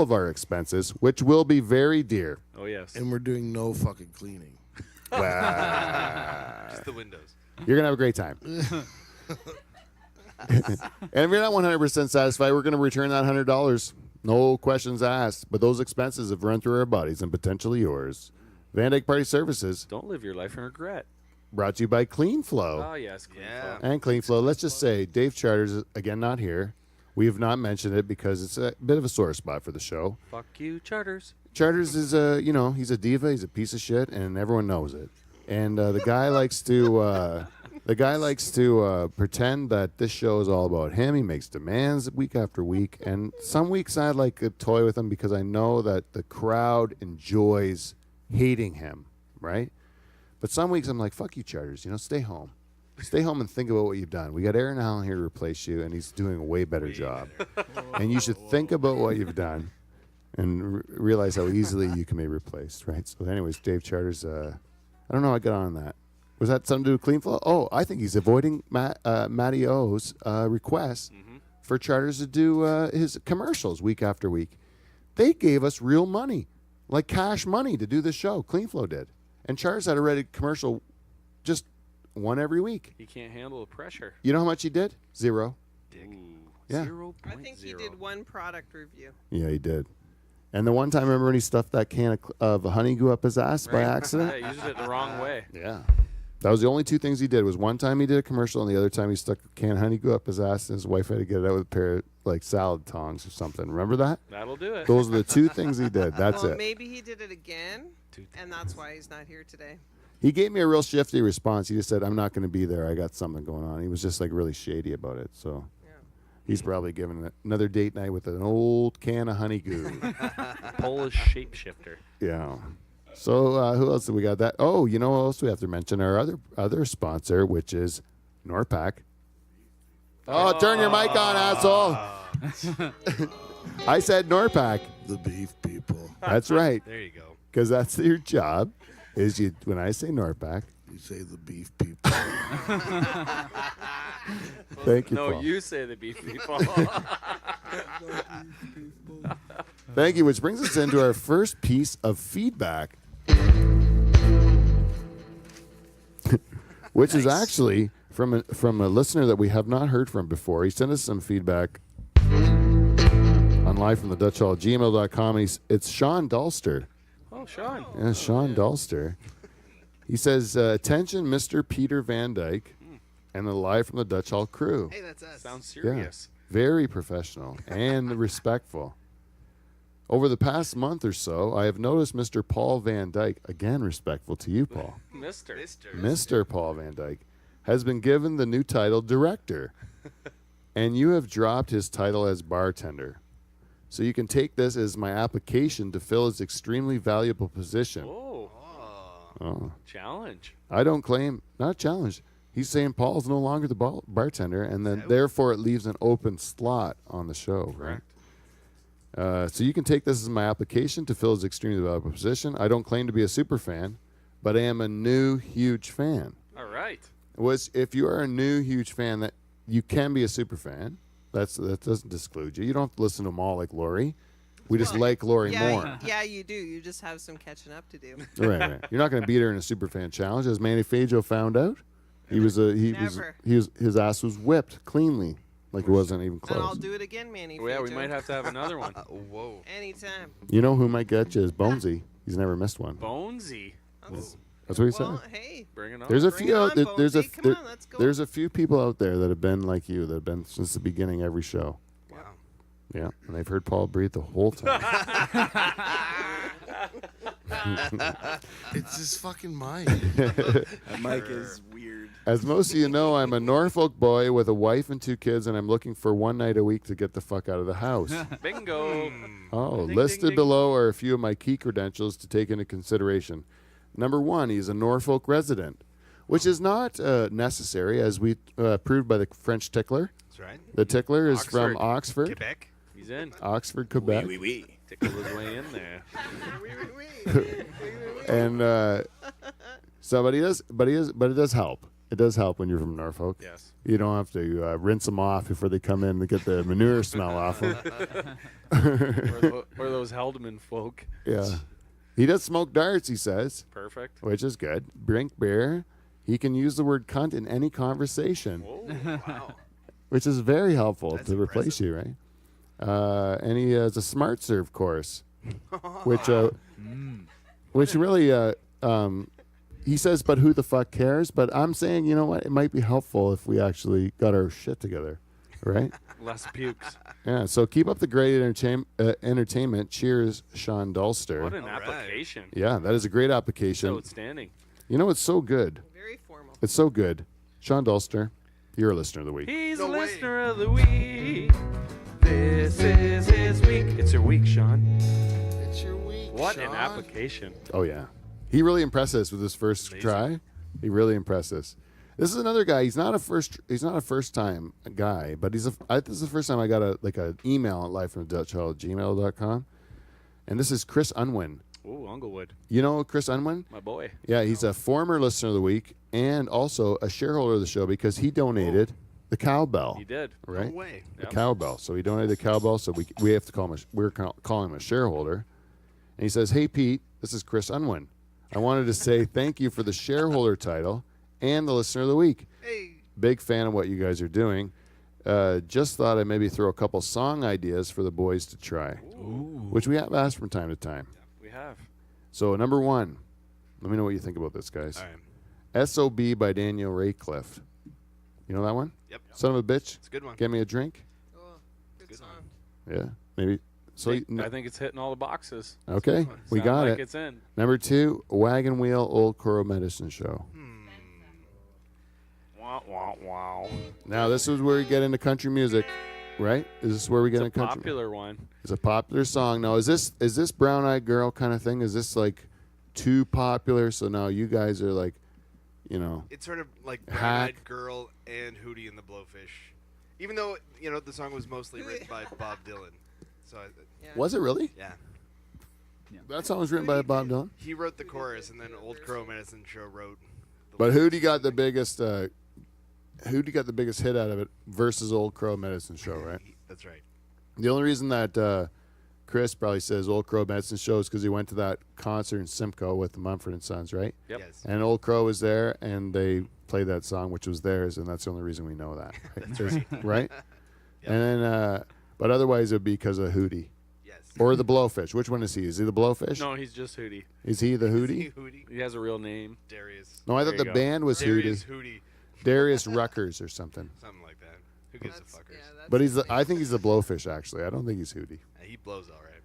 of our expenses, which will be very dear. Oh, yes. And we're doing no fucking cleaning. Just the windows. You're going to have a great time. And if you're not 100% satisfied, we're going to return that $100. No questions asked. But those expenses have run through our bodies and potentially yours. Van Dyke Party Services, Don't live your life in regret. brought to you by Clean Flow. Oh, yes. Clean Yeah. flow. And Clean Flow. Let's just say Dave Charters is again not here. We have not mentioned it because it's a bit of a sore spot for the show. Fuck you, charters. Charters is he's a diva, he's a piece of shit, and everyone knows it. And the guy likes to pretend that this show is all about him. He makes demands week after week, and some weeks I like to toy with him because I know that the crowd enjoys hating him, right? But some weeks I'm like, fuck you, Charters. Stay home. Stay home and think about what you've done. We got Aaron Allen here to replace you, and he's doing a way better job. And you should think about what you've done and realize how easily you can be replaced, right? So anyways, Dave Charters, I don't know how I got on that. Was that something to do with Clean Flow? Oh, I think he's avoiding Matty O's request for Charters to do his commercials week after week. They gave us real money, like cash money, to do this show. Clean Flow did. And Charters had a ready commercial just one every week. He can't handle the pressure. You know how much he did? Zero. Ooh, Yeah. 0.0. I think he did one product review. Yeah, he did. And the one time, remember when he stuffed that can of honey goo up his ass by accident? Yeah, he used it the wrong way. Yeah. That was the only two things he did. Was one time he did a commercial, and the other time he stuck a can of honey goo up his ass, and his wife had to get it out with a pair of salad tongs or something. Remember that? That'll do it. Those are the two things he did. That's Well, it. maybe he did it again, and that's why he's not here today. He gave me a real shifty response. He just said, "I'm not going to be there. I got something going on." He was just like really shady about it. So Yeah. he's probably giving it another date night with an old can of honey goo. Polish shapeshifter. Yeah. So who else do we got? That oh, you know what else we have to mention? Our other sponsor, which is Norpac. Oh, turn your mic on, asshole! I said Norpac. The beef people. That's right, There you go. because that's your job. Is you when I say Norpac? You say the beef people. Thank you, No, Paul. you say the beef people. Thank you, which brings us into our first piece of feedback, which is actually from a listener that we have not heard from before. He sent us some feedback on live from the Dutch Hall gmail.com. It's Sean Dulster. Oh, Sean. Yeah, Sean Dulster. He says, attention, Mr. Peter Van Dyke and the Live from the Dutch Hall crew. Hey, that's us. Sounds Yeah, serious. very professional and respectful. Over the past month or so, I have noticed Mr. Paul Van Dyke, again Oh. respectful to you, Paul, Mister. Mr. Paul Van Dyke, has been given the new title director, and you have dropped his title as bartender. So you can take this as my application to fill his extremely valuable position. Oh, Oh. challenge. I don't claim, not challenged. He's saying Paul's no longer the bartender, and then therefore it leaves an open slot on the show, right? So you can take this as my application to fill his extremely valuable position. I don't claim to be a super fan, but I am a new huge fan. All right. If you are a new huge fan, that you can be a super fan. That doesn't disclude you. You don't have to listen to them all like Lori. We just like Lori more. Yeah, you do. You just have some catching up to do. Right. You're not going to beat her in a super fan challenge, as Manny Fajo found out. His ass was whipped cleanly, like it wasn't even And I'll close. do it again, Manny. Oh, yeah, we Fajo. might have to have another one. Whoa. Anytime. You know who might get you is Bonesy. He's never missed one. Bonesy. That's That's what he well, said. hey. Bring it on. There's a Bring few it out on, there, Bonesy. Come on, let's go. there's a few people out there that have been like you, that have been since the beginning every show. Wow. Yeah, and they've heard Paul breathe the whole time. It's his fucking mind. That mic is weird. As most of you know, I'm a Norfolk boy with a wife and 2 kids, and I'm looking for one night a week to get the fuck out of the house. Bingo. Oh, Ding, listed ding, ding. below are a few of my key credentials to take into consideration. Number 1, he's a Norfolk resident, which is not necessary, as we proved by the French tickler. That's right. The tickler is from Oxford. Oxford, Quebec. He's in. Oxford, Quebec. Tickle his way in there. And so, but it does help. It does help when you're from Norfolk. Yes. You don't have to rinse them off before they come in to get the manure smell off them. Or those Haldeman folk. Yeah. He does smoke darts, he says, Perfect. which is good. Drink beer. He can use the word cunt in any conversation, Whoa. Wow. which is very helpul That's to replace you, right? And he has a smart serve course, which really, he says, but who the fuck cares? But I'm saying, you know what? It might be helpful if we actually got our shit together, right? Less pukes. Yeah, so keep up the great entertainment. Cheers, Sean Dulster. What an All right. application. Yeah, that is a great application. Outstanding. You know, it's so good. Very formal. It's so good. Sean Dulster, you're a listener of the week. He's No a way. listener of the week. This is his week. It's your week, Sean. It's your week, What Sean. an application. Oh, yeah. He really impressed us with his first Amazing. try. He really impressed us. This is another guy. He's not a first time guy, but this is the first time I got a email at livefromthedutchhall@gmail.com. And this is Chris Unwin. Ooh, Englewood. You know Chris Unwin? My boy. Yeah, he's a former listener of the week and also a shareholder of the show because he donated the cowbell. He did. Right? No way. The Yep. cowbell. So he donated the cowbell, so we have to call him. We're calling him a shareholder. And he says, "Hey Pete, this is Chris Unwin. I wanted to say thank you for the shareholder title and the listener of the week. Hey. Big fan of what you guys are doing. Just thought I'd maybe throw a couple song ideas for the boys to try, which we have asked from time to time. We have. So number 1, let me know what you think about this, guys. All right. S.O.B. by Daniel Raycliffe. You know that one? Yep. Son of a bitch, It's a good one. get me a drink. Oh, good, Good song. one. Yeah, maybe. So I think it's hitting all the boxes. okay, we Sound got like it. It's in. Number 2, Wagon Wheel Old Crow Medicine Show. Wow, wow, wow. Now this is where we get into country music, right? Is this where we get It's a into country? popular one. It's a popular song. Now is this Brown Eyed Girl kind of thing? Is this like too popular? So now you guys are like, you know, It's sort of like Hack. Brown Eyed Girl and Hootie and the Blowfish. Even though, the song was mostly written by Bob Dylan. So, Yeah. was it really? yeah. That song was written by Bob Dylan. He wrote the chorus, and then Old Crow Medicine Show wrote the But lyrics. Hootie got the biggest. Hootie got the biggest hit out of it versus Old Crow Medicine Show, right? That's right. The only reason that Chris probably says Old Crow Medicine Show is because he went to that concert in Simcoe with the Mumford & Sons, right? Yep. Yes. And Old Crow was there, and they played that song, which was theirs, and that's the only reason we know that, right? Right? Yep. And then, but otherwise it would be because of Hootie Yes. or the Blowfish. Which one is he? Is he the Blowfish? No, he's just Hootie. Is he the Hootie? Hootie. He has a real name. Darius. No, I There thought you the go. band was Darius Hootie. Hootie. Darius Ruckers or something. Something like that. Who gives a That's, fuckers? yeah, that's But the I same. think he's the Blowfish actually. I don't think he's Hootie. He blows all right.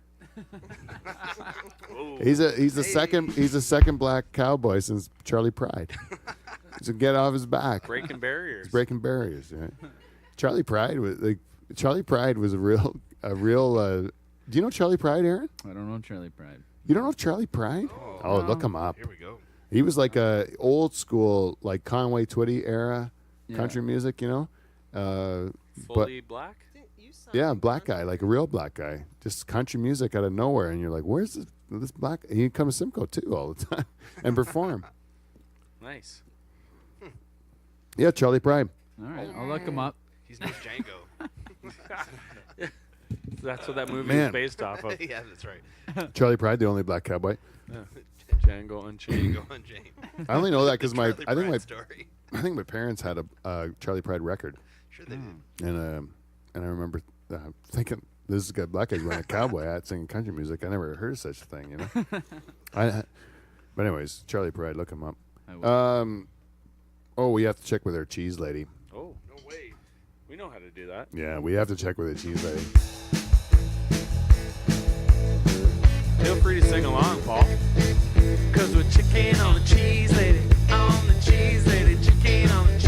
He's the second black cowboy since Charlie Pride. So get off his back. Breaking barriers. He's breaking barriers. Right? Charlie Pride was a real. Do you know Charlie Pride, Aaron? I don't know Charlie Pride. You don't know Charlie Pride? Oh, look him up. Here we go. He was like a old school, like Conway Twitty era Yeah. country music, you know. Fully black? Didn't you sign Yeah, black on? guy, like a real black guy, just country music out of nowhere, and you're like, "Where's this black?" And he'd come to Simcoe too all the time and perform. Nice. Yeah, Charlie Pride. All right, I'll look him up. He's no Django. That's what that movie Man. is based off of. Yeah, that's right. Charlie Pride, the only black cowboy. Django Unchained. Django and Jane. I only know that because Charlie I think Pride story. my parents had a Charlie Pride record, Sure they did. and I remember thinking this is a black guy wearing a cowboy hat singing country music. I never heard of such a thing, you know. But anyways, Charlie Pride, look him up. I will. Oh, we have to check with our cheese lady. Oh, No way. we know how to do that. Yeah, we have to check with the cheese lady. Feel free to sing along, Paul. Cause we're chicken on the cheese lady. On the cheese lady. Chicken on the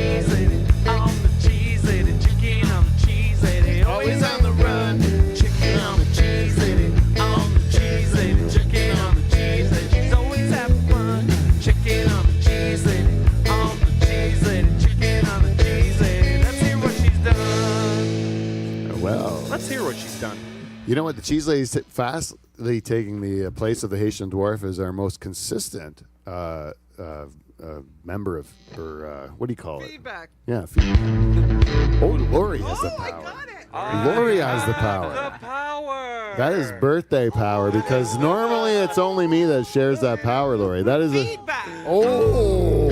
cheese lady, I'm the cheese lady, chicken, I'm the cheese lady, always on the run. Chicken, I'm the cheese lady, I'm the cheese lady, chicken, I'm the cheese lady, she's always having fun. Chicken, I'm the cheese lady, I'm the cheese lady, chicken, I'm the cheese lady. Let's hear what she's done. Well, Let's hear what she's done. you know what? The cheese lady's fastly taking the place of the Haitian dwarf as our most consistent member of, or what do you call it? Feedback. Yeah, feedback. Oh, Lori has the Oh, I power. got it. Lori has the power. The power. That is birthday power because normally it's only me that shares that power, Lori. That is a. Feedback. Oh!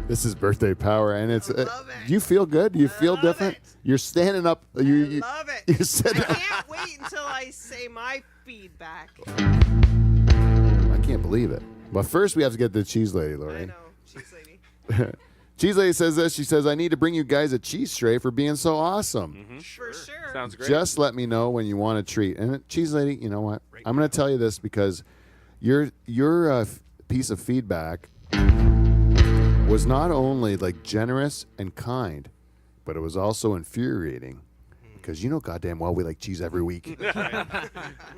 This is birthday power, and it's. love it. Do you feel good? Do you feel love different? it. You're standing up. You Love it. You sitting I up. can't wait until I say my feedback. I can't believe it. But first, we have to get the cheese lady, I Lori. know, cheese lady. Cheese lady says this. She says, "I need to bring you guys a cheese tray for being so awesome. For sure. Sounds great. Just let me know when you want a treat." And cheese lady, you know what? I'm going to tell you this because your piece of feedback was not only like generous and kind, but it was also infuriating because you know goddamn well we like cheese every week.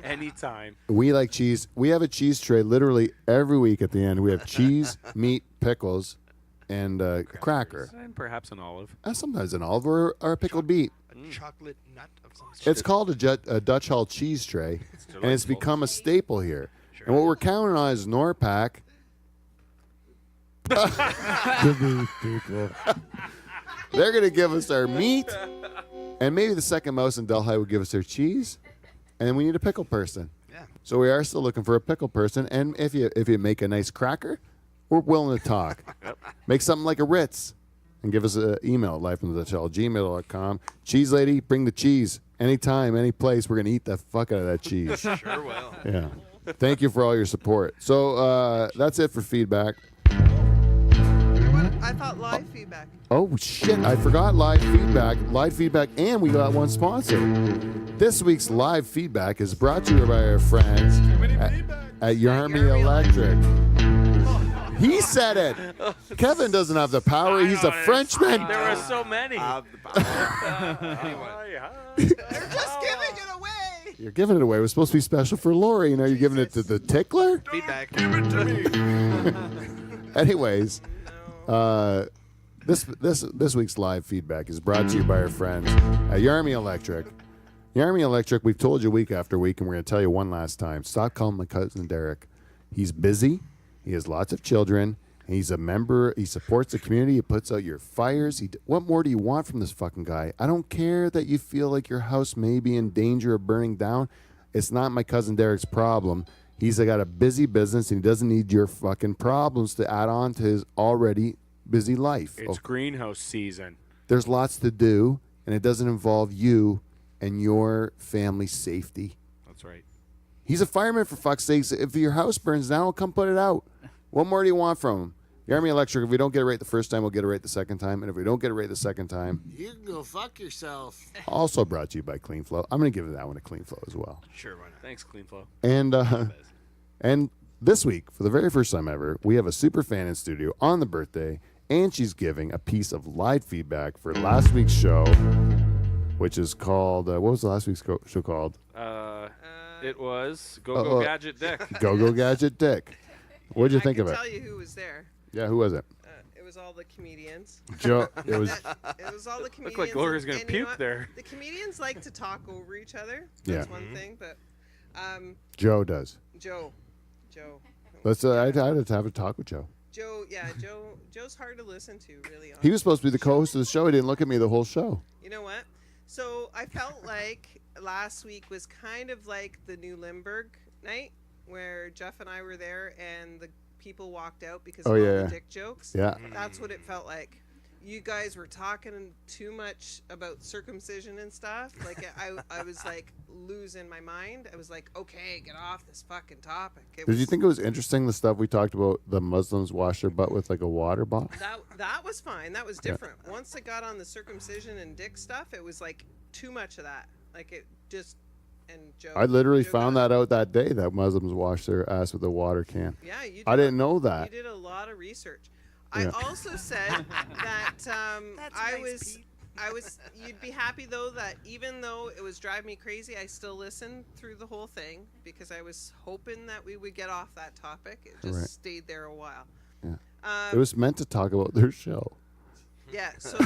Anytime. We like cheese. We have a cheese tray literally every week at the end. We have cheese, meat, pickles, and cracker. And perhaps an olive. And sometimes an olive or a pickled beet. A chocolate nut of some sort. It's called a Dutch Hall cheese tray, and it's delightful. become a staple here. And what we're counting on is Norpac. They're going to give us our meat, and maybe the second most in Delhi will give us their cheese, and then we need a pickle person. Yeah. So we are still looking for a pickle person, and if you make a nice cracker, we're willing to talk. Make something like a Ritz, and give us an email at livefromthedutchhall@gmail.com. Cheese lady, bring the cheese. Anytime, any place, we're going to eat the fuck out of that cheese. Sure will. Yeah. Thank you for all your support. So that's it for feedback. What? I thought live feedback. Oh, shit. I forgot live feedback. Live feedback, and we got one sponsor. This week's live feedback is brought to you by our friends at Yarmy Electric. He said it. Kevin doesn't have the power. He's a Frenchman. There are so many. Have the power. They're just giving it away. You're giving it away. It was supposed to be special for Lori. Are you giving it to the tickler? Feedback. Anyways, this week's live feedback is brought to you by our friends at Yarmy Electric. Yarmy Electric, we've told you week after week, and we're going to tell you one last time. Stop calling my cousin Derek. He's busy. He has lots of children. He's a member. He supports the community. He puts out your fires. What more do you want from this fucking guy? I don't care that you feel like your house may be in danger of burning down. It's not my cousin Derek's problem. He's got a busy business, and he doesn't need your fucking problems to add on to his already busy life. It's greenhouse season. There's lots to do, and it doesn't involve you and your family's safety. That's right. He's a fireman, for fuck's sakes. If your house burns down, he'll come put it out. What more do you want from him? Yarmy Electric, if we don't get it right the first time, we'll get it right the second time. And if we don't get it right the second time, You can go fuck yourself. also brought to you by Clean Flow. I'm going to give that one a Clean Flow as well. Sure, why not? Thanks, Clean Flow. And this week, for the very first time ever, we have a super fan in studio on the birthday, and she's giving a piece of live feedback for last week's show, which is called, what was the last week's show called? It was Go Gadget Dick. Go Gadget Dick. What'd you think of I it? can tell you who was there. Yeah, who was it? It was all the comedians. Joe. It was. It was all the comedians. Looked like Gloria's and gonna you know puke what? there. The comedians like to talk over each other. Yeah. That's one thing, but Joe does. Joe. Let's. I'd have to have a talk with Joe. Joe's hard to listen to, really. He was supposed to be the co-host of the show. He didn't look at me the whole show. You know what? So I felt like last week was kind of like the new Limburg night, where Jeff and I were there, and the people walked out because of all the dick jokes. Yeah. That's what it felt like. You guys were talking too much about circumcision and stuff. Like I was like losing my mind. I was like, okay, get off this fucking topic. Did you think it was interesting the stuff we talked about? The Muslims wash their butt with like a water bottle. that was fine. That was different. Once it got on the circumcision and dick stuff, it was like too much of that. Like it just. And Joe. I literally Joe found got- that out that day that Muslims wash their ass with a water can. Yeah, you. I didn't know that. You did a lot of research. I Yeah. also said that That's I nice, was. Pete. You'd be happy though that even though it was driving me crazy, I still listened through the whole thing because I was hoping that we would get off that topic. It just Right. stayed there a while. Yeah. Um, It was meant to talk about their show. Yeah. So,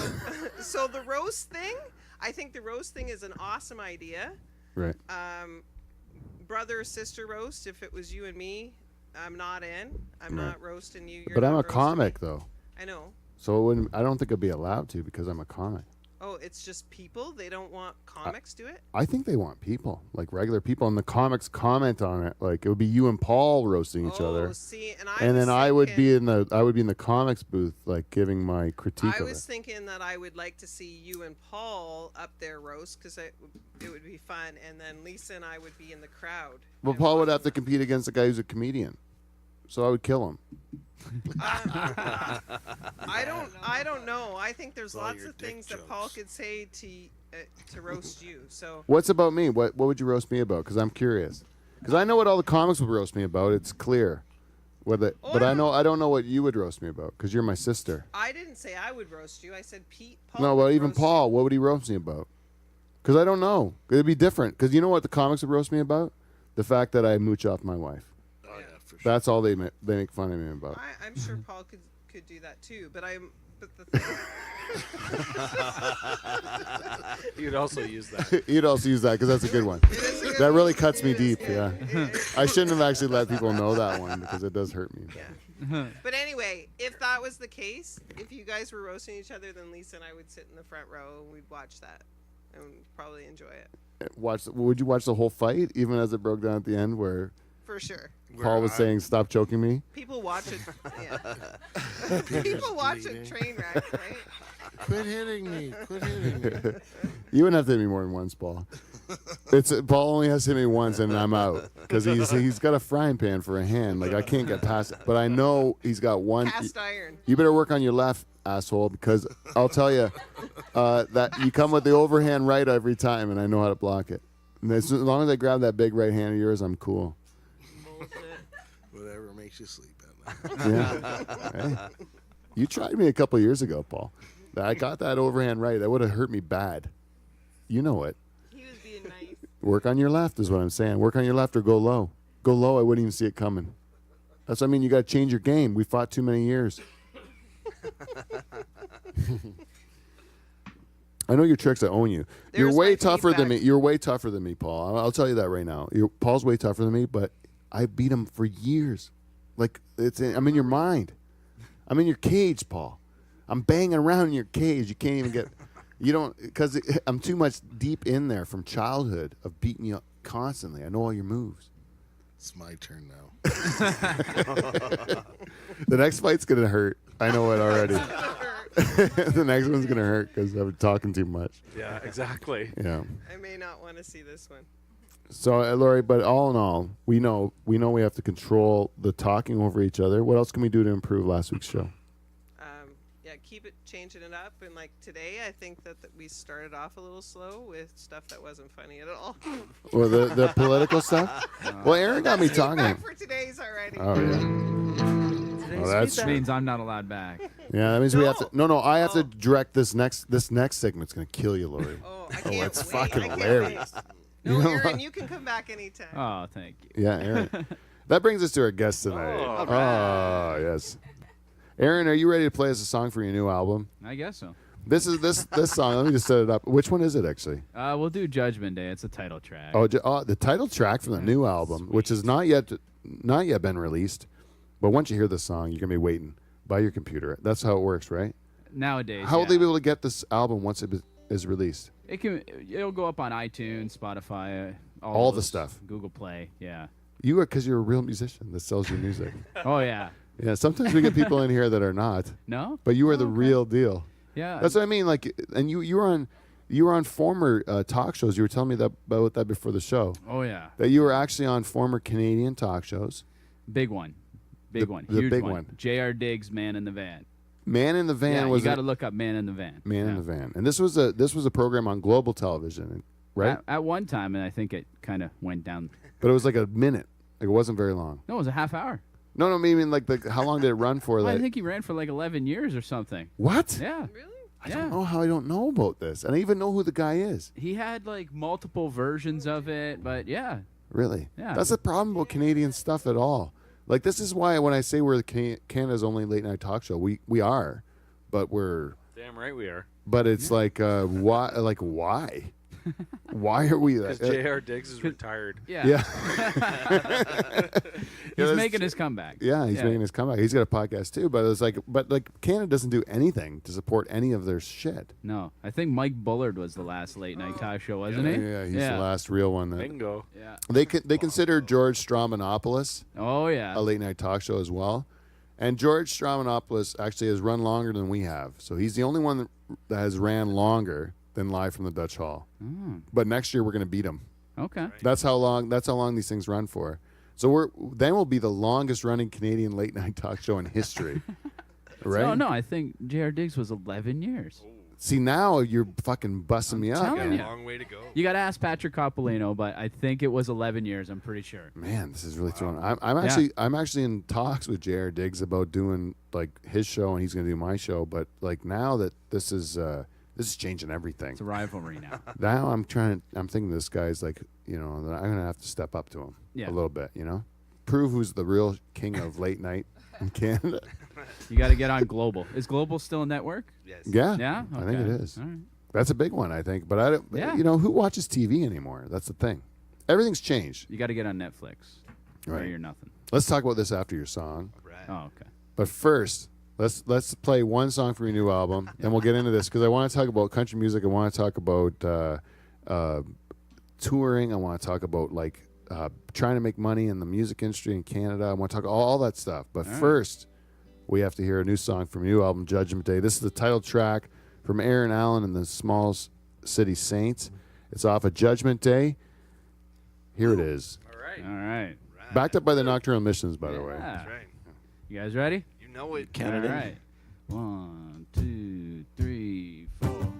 so the roast thing, I think the roast thing is an awesome idea. Right. Brother or sister roast. If it was you and me, I'm not in. I'm Right. not roasting you. You're But I'm not a roasting comic, me. though. I know. So it wouldn't, I don't think I'd be allowed to because I'm a comic. Oh, it's just people. They don't want comics to it. I think they want people, like regular people, and the comics comment on it. Like it would be you and Paul roasting each Oh, other, see, and and was then I would be thinking- in the comics booth, like giving my critique I of was it. thinking that I would like to see you and Paul up there roast because it would be fun, and then Lisa and I would be in the crowd. Well, and Paul would watching have to compete against a guy who's a comedian, so I would kill him. I don't know. I think there's all lots your of dick things that Paul jokes. could say to roast you. So What's about me? What would you roast me about? Because I'm curious. Because I know what all the comics would roast me about. It's clear. But I don't know what you would roast me about because you're my sister. I didn't say I would roast you. I said Pete. Paul No, would well, even roast Paul, you. what would he roast me about? Because I don't know. It'd be different. Because you know what the comics would roast me about? The fact that I mooch off my wife. Oh, yeah, for sure. That's all they make fun of me about. I'm sure Paul could do that too. But the thing. You'd also use that. You'd also use that because that's a good one. It is a good That really one. cuts me It is deep. good. Yeah. It is. I shouldn't have actually let people know that one because it does hurt me. Yeah. But anyway, if that was the case, if you guys were roasting each other, then Lisa and I would sit in the front row and we'd watch that and probably enjoy it Would you watch the whole fight, even as it broke down at the end, where for sure. Paul was saying, "Stop choking me"? People watch it. Yeah. People watch a bleeding. train wreck, right? Quit hitting me. Quit hitting me. You wouldn't have to hit me more than once, Paul. Paul only has to hit me once and I'm out because he's got a frying pan for a hand. Like I can't get past it. But I know he's got one. Cast iron. You better work on your left, asshole, because I'll tell you that you come with the overhand right every time, and I know how to block it. And as long as I grab that big right hand of yours, I'm cool. Whatever makes you sleep at night. Yeah. Hey. You tried me a couple years ago, Paul. I got that overhand right. That would have hurt me bad. You know it. He was being nice. Work on your left is what I'm saying. Work on your left or go low. Go low, I wouldn't even see it coming. That's what I mean. You got to change your game. We fought too many years. I know your tricks. I own you. You're There's way my tougher than me. feedback. You're way tougher than me, Paul. I'll tell you that right now. Paul's way tougher than me, but I beat him for years. Like I'm in your mind. I'm in your cage, Paul. I'm banging around in your cage. You can't even get. You don't because I'm too much deep in there from childhood of beating you up constantly. I know all your moves. It's my turn now. The next fight's gonna hurt. I know it already. The next one's gonna hurt because I'm talking too much. Yeah, exactly. Yeah. I may not want to see this one. So, Lori, but all in all, we know we have to control the talking over each other. What else can we do to improve last week's show? Yeah, keep it changing it up. And like today, I think that we started off a little slow with stuff that wasn't funny at all. Well, the political stuff. Well, Aaron got me talking. Back for today's already. Oh yeah. Oh, that's Which means I'm not allowed back. yeah. That means we have to. No. I have to Oh. direct this next segment's gonna kill you, Lori. Oh, I can't it's wait. fucking I can't hilarious. wait. No, You know Aaron, what? you can come back anytime. Oh, thank you. Yeah, Aaron. That brings us to our guest tonight. Oh, Oh, yes. Aaron, are you ready to play us a song for your new album? I guess so. This song. Let me just set it up. Which one is it actually? We'll do Judgment Day. It's a title track. Oh, the title track from the new album, which has not yet been released. But once you hear the song, you're gonna be waiting by your computer. That's how it works, right? Nowadays, How will they yeah. be able to get this album once it is released? It'll go up on iTunes, Spotify, All the those, stuff. Google Play. Yeah. Because you're a real musician that sells your music. Oh yeah. Yeah. Sometimes we get people in here that are not, No. but you are the Okay. real deal. Yeah. That's what I mean. Like, and you were on former talk shows. You were telling me about that before the show. Oh yeah. That you were actually on former Canadian talk shows. Big one. Big The- one. the Huge big one. one. J.R. Diggs, Man in the Van. Man in the Van Yeah, was you got to look up Man in the Van. Man in Yeah. the Van, and this was a program on global television, right? At one time, and I think it kind of went down. But it was like a minute. Like it wasn't very long. No, it was a half hour. No, I mean like how long did it run for? Well, I Like think he ran for like 11 years or something. what? Yeah. Really? I don't know how I don't know about this. I don't even know who the guy is. He had like multiple versions of it, but yeah. Really? Yeah. That's the problem with Canadian stuff at all. Like this is why when I say we're Canada's only late night talk show, we are, but we're. Damn right we are. But it's like why? Like why? Why are we? Because J.R. Diggs is retired. Yeah. Yeah. He's that's making true. his comeback. Yeah, he's making his comeback. He's got a podcast too, but it's like, Canada doesn't do anything to support any of their shit. No, I think Mike Bullard was the last late night talk show, wasn't he? Yeah, he's the last real one. That Bingo. Yeah. they consider George Stromanopoulos Oh yeah. a late night talk show as well, and George Stromanopoulos actually has run longer than we have. So he's the only one that has ran longer than Live from the Dutch Hall. Oh, But next year we're going to beat him. okay. That's how long these things run for. So we'll be the longest running Canadian late night talk show in history. Right? No, I think J.R. Diggs was 11 years. See, now you're fucking busting me up. telling man. you. Long way to go. You got to ask Patrick Coppolino, but I think it was 11 years. I'm pretty sure. Man, this is really throwing. I'm Yeah. actually in talks with J.R. Diggs about doing like his show and he's going to do my show. But like now that this is changing everything. It's a rivalry now. Now I'm thinking this guy's like, that I'm going to have to step up to him Yeah. a little bit, prove who's the real king of late night in Canada. You got to get on Global. Is Global still a network? Yes. Yeah, Yeah, I think it Okay. is. All right. That's a big one, I think. But I don't. Yeah. Who watches TV anymore? That's the thing. Everything's changed. You got to get on Netflix. Or Right. you're nothing. Let's talk about this after your song. Right. Oh, okay. But first, let's play one song from your new album, and we'll get into this because I want to talk about country music. I want to talk about touring. I want to talk about trying to make money in the music industry in Canada. I want to talk all that stuff. But first, we have to hear a new song from your new album, Judgment Day. This is the title track from Aaron Allen and the Small City Saints. It's off of Judgment Day. Here it is. All right. All right. Backed up by the Nocturnal Missions, by the way. Yeah. That's right. You guys ready? You know it. All right. 1, 2, 3, 4.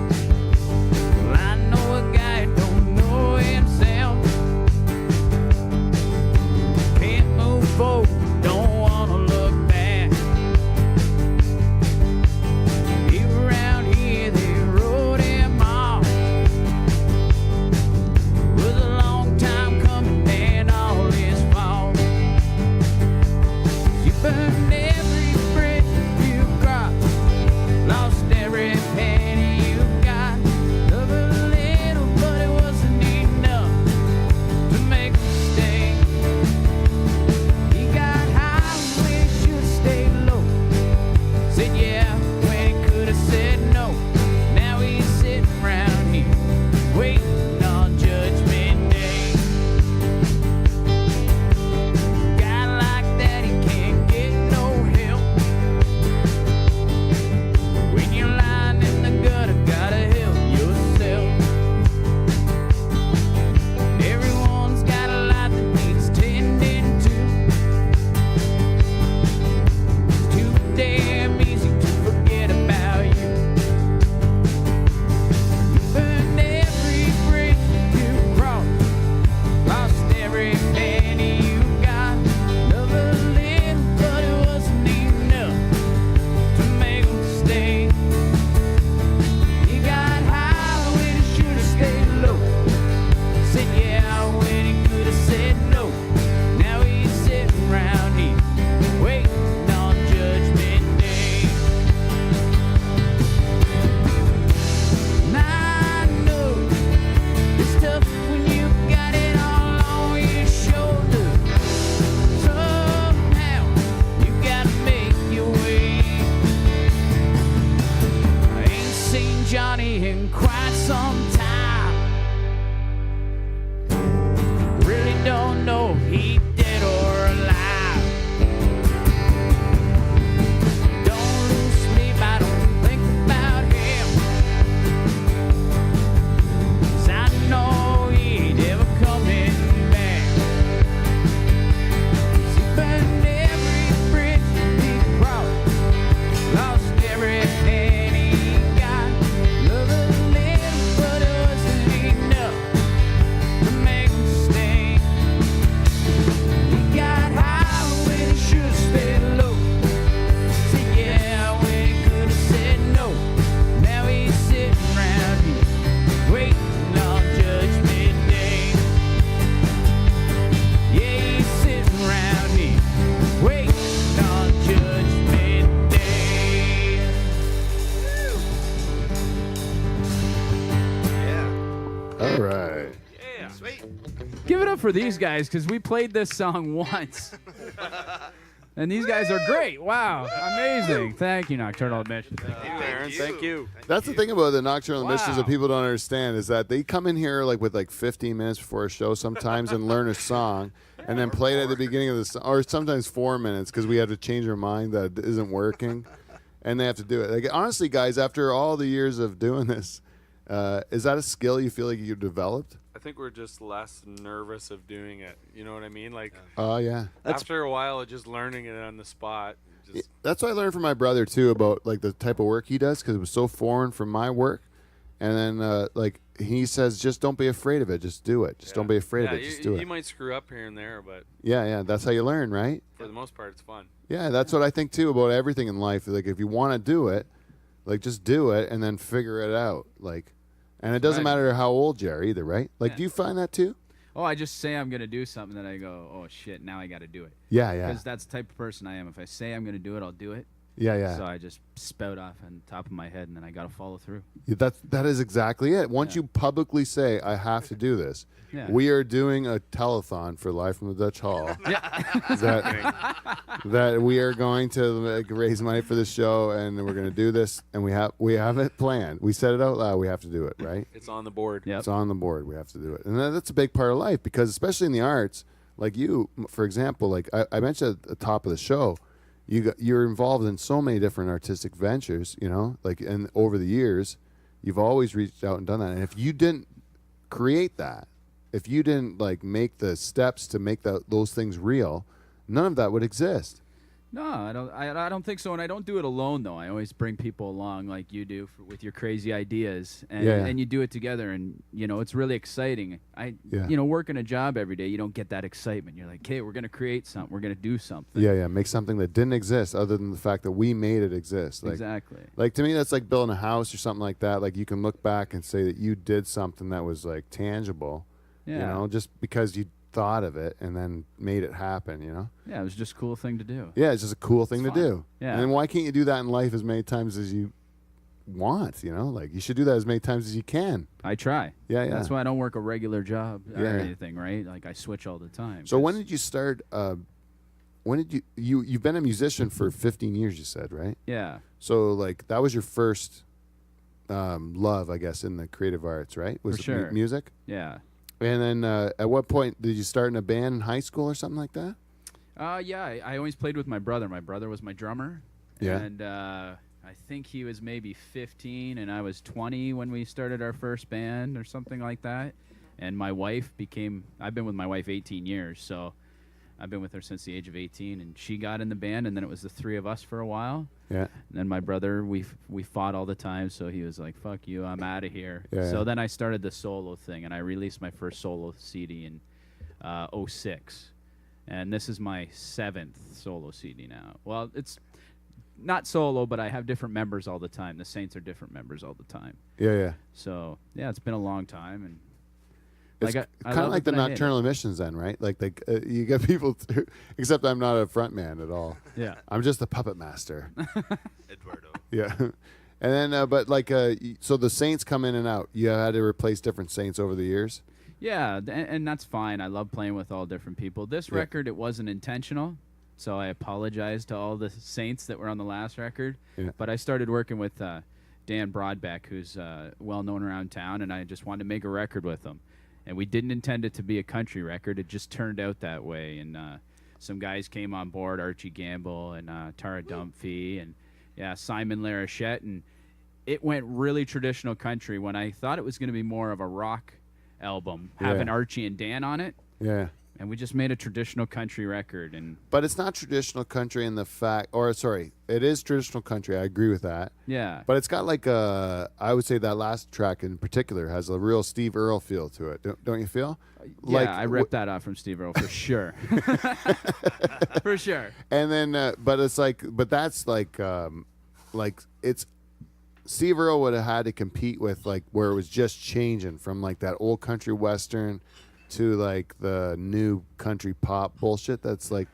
Well, I know a guy who don't know himself. Can't move forward, don't wanna look back. Around here they wrote him off. Yeah. Sweet. Give it up for these guys because we played this song once. And these guys are great. Wow. Amazing. Thank you, Nocturnal Admissions. Aaron, thank you. That's the thing about the nocturnal emissions that Wow. people don't understand is that they come in here like with like 15 minutes before a show sometimes and learn a song and then play it at the beginning of the song, or sometimes 4 minutes because we have to change our mind that it isn't working, and they have to do it. Like honestly, guys, after all the years of doing this, is that a skill you feel like you've developed? I think we're just less nervous of doing it. You know what I mean? Like Oh yeah. after a while of just learning it on the spot. Just, That's what I learned from my brother too about like the type of work he does because it was so foreign from my work. And then like he says, just don't be afraid of it. Just do it. Just don't be afraid of it. Just do You it. might screw up here and there, but Yeah. That's how you learn, right? for the most part, it's fun. Yeah, that's what I think too about everything in life. Like if you want to do it, like just do it and then figure it out. Like, and it doesn't Right. matter how old you are either, right? Like, Yeah. do you find that too? Oh, I just say I'm going to do something, then I go, oh, shit, now I got to do it. Yeah, yeah, Because that's the type of person I am. If I say I'm going to do it, I'll do it. yeah. So I just spout off on top of my head, and then I got to follow through. That is exactly it. Once Yeah. you publicly say, I have to do this, Yeah. we are doing a telethon for Live from the Dutch Hall. that we are going to like, raise money for this show, and we're going to do this, and we have it planned. We said it out loud. We have to do it, right? It's on the board. Yep. It's on the board. We have to do it, and that's a big part of life because, especially in the arts, like you, for example, like I mentioned at the top of the show, you're involved in so many different artistic ventures, you know, like, and over the years, you've always reached out and done that. And if you didn't create that, if you didn't like make the steps to make those things real, none of that would exist. No, I don't. I don't think so, and I don't do it alone though. I always bring people along, like you do, with your crazy ideas, and Yeah. and you do it together, and it's really exciting. Yeah. Working a job every day, you don't get that excitement. You're like, hey, we're gonna create something, we're gonna do something. Yeah, make something that didn't exist, other than the fact that we made it exist. Like, Exactly. Like to me, that's like building a house or something like that. Like you can look back and say that you did something that was like tangible. Yeah. You know, just because you thought of it and then made it happen. You know. Yeah, it was just a cool thing to do. Yeah, it's just a cool thing to fun. do. Yeah. And then why can't you do that in life as many times as you want? You know, like you should do that as many times as you can. I try. Yeah. That's why I don't work a regular job or Yeah. anything, right? Like I switch all the time. So when 'cause- did you start? When did you've been a musician for 15 years? You said, right? Yeah. So like that was your first love, I guess, in the creative arts, right? Was For it sure. music? Yeah. And then at what point did you start in a band in high school or something like that? Yeah. I always played with my brother. My brother was my drummer. Yeah. And I think he was maybe 15 and I was 20 when we started our first band or something like that. And my wife I've been with my wife 18 years, so I've been with her since the age of 18, and she got in the band, and then it was the three of us for a while. Yeah. And then my brother, we fought all the time, so he was like, fuck you, I'm out of here. Yeah, So yeah. then I started the solo thing, and I released my first solo CD in 06. And this is my 7th solo CD now. Well, it's not solo, but I have different members all the time. The Saints are different members all the time. Yeah. So, yeah, it's been a long time. And It's I kind love of like it, the but I hate it. nocturnal emissions, then, right? Like you get people, except I'm not a front man at all. Yeah. I'm just the puppet master. Eduardo. Yeah. And then, but like, so the Saints come in and out. You had to replace different Saints over the years. Yeah, and that's fine. I love playing with all different people. This Yeah. record, it wasn't intentional, so I apologize to all the Saints that were on the last record. Yeah. But I started working with Dan Broadbeck, who's well known around town, and I just wanted to make a record with him. And we didn't intend it to be a country record. It just turned out that way. And some guys came on board, Archie Gamble and Tara Dumphy and Simon Larachette. And it went really traditional country when I thought it was going to be more of a rock album, having Yeah. Archie and Dan on it. Yeah. And we just made a traditional country record. And But it's not traditional country in the fact, or sorry, it is traditional country. I agree with that. yeah. But it's got like I would say that last track in particular has a real Steve Earle feel to it. Don't you feel? Yeah, I ripped that off from Steve Earle for sure. For sure. And then, but it's like, but that's like it's Steve Earle would have had to compete with like where it was just changing from like that old country western to like the new country pop bullshit that's like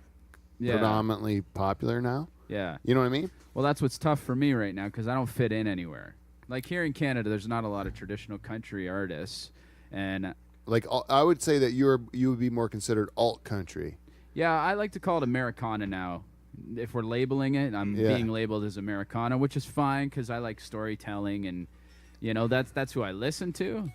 Yeah. predominantly popular now. Yeah. You know what I mean? Well, that's what's tough for me right now because I don't fit in anywhere. Like here in Canada, there's not a lot of traditional country artists, and Like I would say that you would be more considered alt country. Yeah, I like to call it Americana now. If we're labeling it, I'm being labeled as Americana, which is fine because I like storytelling and, that's who I listen to.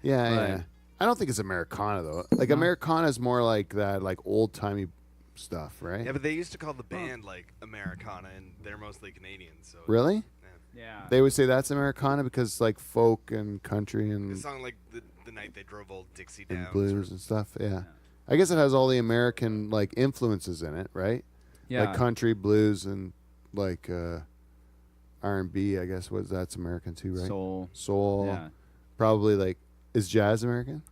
Yeah, But- yeah. I don't think it's Americana though. Like Americana is more like that, like old timey stuff, right? Yeah, but they used to call the band like Americana, and they're mostly Canadian. So Really? Yeah. They would say that's Americana because it's like folk and country the and song like the night they drove old Dixie down. blues and stuff. Yeah. I guess it has all the American like influences in it, right? Yeah. Like country, blues, and like R&B. I guess that's American too, right? Soul. Yeah. Probably like is jazz American?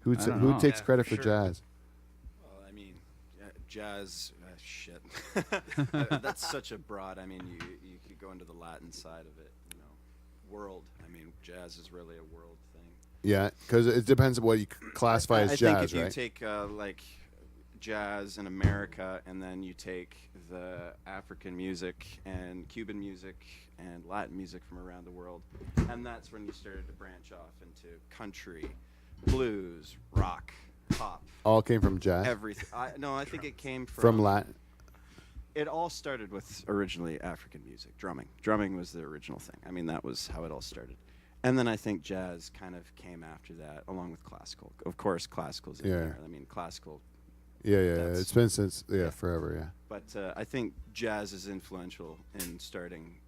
Who I don't who know. takes Yeah, credit for for sure. jazz? Well, I mean, jazz. Shit. That's such a broad. I mean, you could go into the Latin side of it. World. I mean, jazz is really a world thing. Yeah, because it depends on what you classify as I jazz, think if you right? take like jazz in America, and then you take the African music and Cuban music and Latin music from around the world, and that's when you started to branch off into country, blues, rock, pop, All came from jazz. everything. No, I think it came From Latin. It all started with originally African music, drumming. Drumming was the original thing. I mean, that was how it all started. And then I think jazz kind of came after that, along with classical. Of course, classical's in Yeah. there. I mean, classical. Yeah. That's- It's been since forever. Yeah, But I think jazz is influential in starting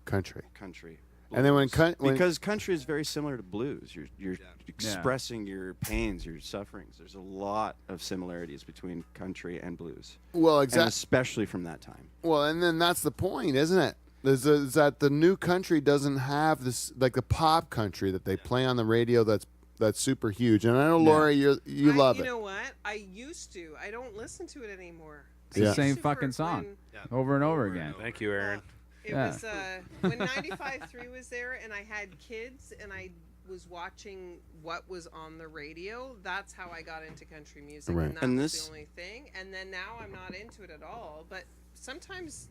country. country. And then when blues. when- because country is very similar to blues. You're Yeah. expressing your pains, your sufferings. There's a lot of similarities between country and blues. Well, And exactly. especially from that time. Well, and then that's the point, isn't it? Is that the new country doesn't have this like the pop country that they play on the radio that's super huge. And I know Laura, you love You it. know what? I used to. I don't listen to it anymore. It's the Yeah. same Used to fucking for song when- over and over again. Thank you, Aaron. It Yeah. was when 95.3 was there and I had kids and I was watching what was on the radio. That's how I got into country music. Right. And that And was this- the only thing. And then now I'm not into it at all. But sometimes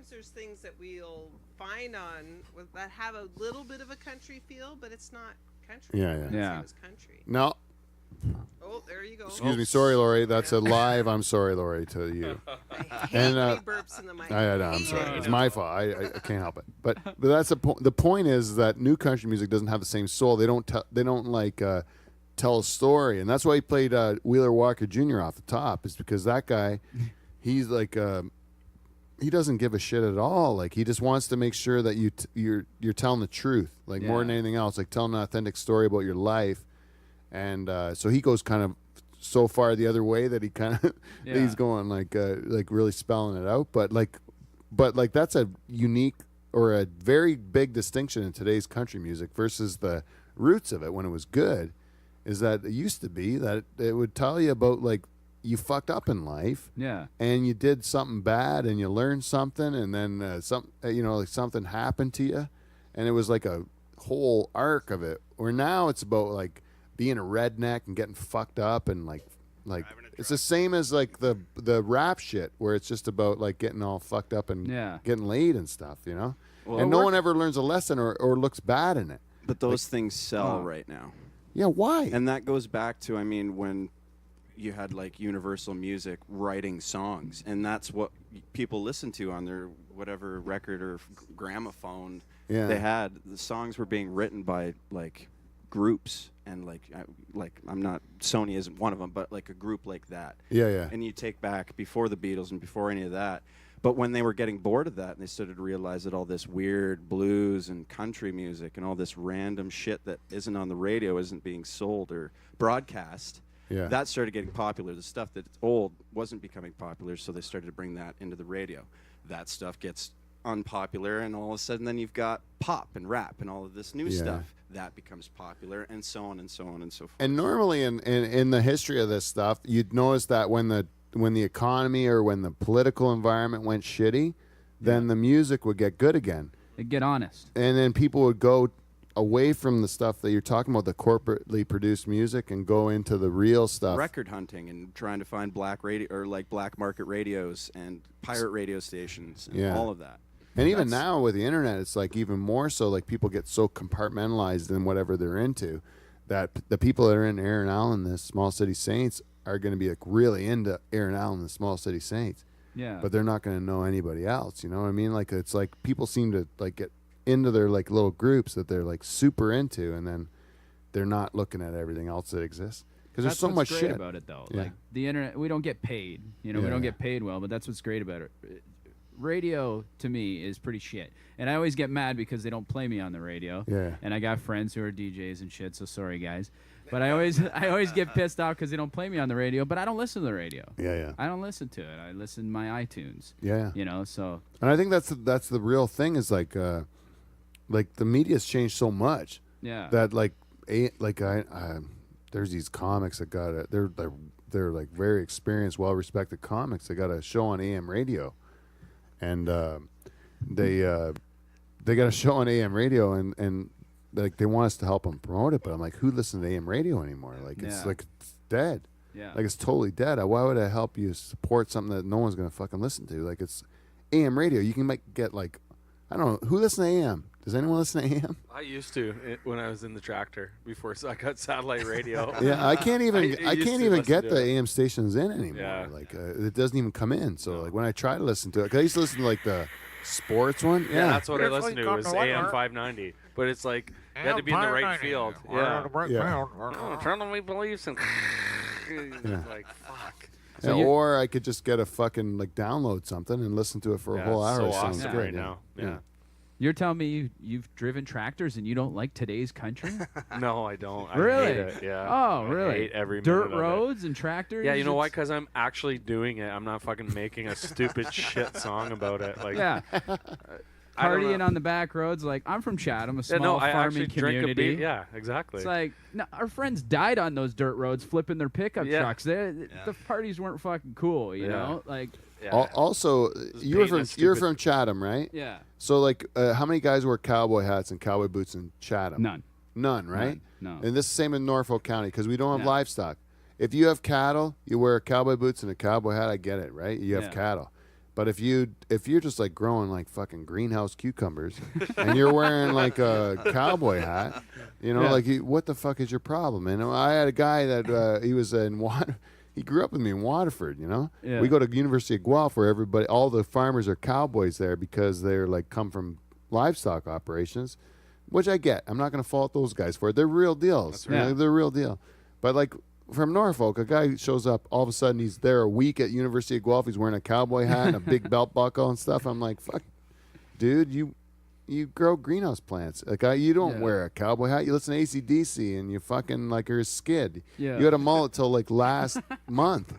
there's things that we'll find on that have a little bit of a country feel, but it's not country. Yeah, yeah. It's Yeah. same as country. No, Oh, there you go. excuse me. Sorry, Lori. That's a live. I'm sorry, Lori, to you. I hate And, when he burps in the mic. I'm sorry. It's my fault. I can't help it. But that's the point is that new country music doesn't have the same soul. They don't tell a story, and that's why he played Wheeler Walker Jr. off the top. Is because that guy, he's like he doesn't give a shit at all. Like he just wants to make sure that you're telling the truth, like more than Yeah. anything else, like telling an authentic story about your life. And so he goes kind of so far the other way that he kind of he's going like really spelling it out. But that's a unique or a very big distinction in today's country music versus the roots of it when it was good. Is that it used to be that it would tell you about like you fucked up in life. Yeah. And you did something bad, and you learned something, and then like something happened to you, and it was like a whole arc of it. Where now it's about like being a redneck and getting fucked up, and like Driving a it's the same as like the rap shit, where it's just about like getting all fucked up and getting laid and stuff, you know. Well, and no one ever learns a lesson or looks bad in it. But those things sell right now. Yeah, why? And that goes back to, I mean, when you had like Universal Music writing songs, and that's what people listened to on their whatever record or gramophone they had. The songs were being written by like groups, and like I'm not, Sony isn't one of them, but like a group like that. Yeah. And you take back before the Beatles and before any of that. But when they were getting bored of that and they started to realize that all this weird blues and country music and all this random shit that isn't on the radio isn't being sold or broadcast, that started getting popular. The stuff that's old wasn't becoming popular, so they started to bring that into the radio. That stuff gets unpopular, and all of a sudden then you've got pop and rap and all of this new stuff. That becomes popular, and so on and so on and so forth. And normally in the history of this stuff, you'd notice that when the economy or when the political environment went shitty, then the music would get good again. It'd get honest. And then people would go away from the stuff that you're talking about, the corporately produced music, and go into the real stuff. Record hunting and trying to find black radio or like black market radios and pirate radio stations and all of that. And even now with the internet, it's like even more so. Like people get so compartmentalized in whatever they're into that the people that are in Aaron Allen, the Small City Saints, are going to be like really into Aaron Allen, the Small City Saints. Yeah. But they're not going to know anybody else. You know what I mean? Like it's like people seem to like get into their like little groups that they're like super into, and then they're not looking at everything else that exists because there's That's so what's much great shit about it, though. Yeah. Like the internet, we don't get paid. You know, we Yeah. don't get paid well, but that's what's great about it. Radio to me is pretty shit, and I always get mad because they don't play me on the radio. Yeah. And I got friends who are DJs and shit, so sorry guys. But I always get pissed off because they don't play me on the radio. But I don't listen to the radio. Yeah. I don't listen to it. I listen to my iTunes. Yeah. You know, so And I think that's the real thing is like the media's changed so much yeah. that there's these comics that got it. They're like very experienced, well respected comics. They got a show on AM radio, and they got a show on AM radio, and like they want us to help them promote it. But I'm like, who listens to AM radio anymore? Like it's Yeah. like it's dead. Yeah. Like it's totally dead. Why would I help you support something that no one's gonna fucking listen to? Like it's AM radio. You can get like, I don't know, who listens to AM. Does anyone listen to AM? I used to when I was in the tractor before I got satellite radio. Yeah, I can't even I I used can't to even listen get to the it. AM stations in anymore. Yeah. Like it doesn't even come in. So like when I try to listen to it, 'cause I used to listen to like the sports one. Yeah, Yeah, that's what I listened to was AM 590. But it's like you had to be in the right field. Yeah. yeah. Oh, trying to make beliefs and like fuck. Yeah, you- or I could just get a fucking like download something and listen to it for a Yeah, whole it's hour. so It sounds awesome great right now. Yeah. You're telling me you've driven tractors and you don't like today's country? No, I don't. I Really? hate it. Yeah. Oh, I really? hate every Dirt minute of it. roads and tractors? Yeah, you know why? It's- Because I'm actually doing it. I'm not fucking making a stupid shit song about it. Like, Yeah. I don't Partying know. on the back roads. Like, I'm from Chatham, a small Yeah, no, I farming actually drink a community. beer. Yeah, exactly. It's like, no, our friends died on those dirt roads flipping their pickup Yeah. trucks. The parties weren't fucking cool, you Yeah. know? Like, yeah. Also, you were painting a you're stupid- from Chatham, right? yeah. So like, how many guys wear cowboy hats and cowboy boots in Chatham? None, right? No. And this is the same in Norfolk County because we don't have No. livestock. If you have cattle, you wear cowboy boots and a cowboy hat. I get it, right? You have Yeah. cattle. But if you're just like growing like fucking greenhouse cucumbers and you're wearing like a cowboy hat, you know, Yeah. like what the fuck is your problem? And I had a guy that he was in he grew up with me in Waterford, you know. Yeah. We go to University of Guelph where all the farmers are cowboys there because they're like come from livestock operations, which I get. I'm not going to fault those guys for it. They're real deals. right. You know, they're real deal. But like from Norfolk, a guy shows up, all of a sudden he's there a week at University of Guelph. He's wearing a cowboy hat and a big belt buckle and stuff. I'm like, fuck, dude, you grow greenhouse plants. Like you don't Yeah. wear a cowboy hat. You listen to AC/DC and you fucking like you're a skid. Yeah. You had a mullet till like last month.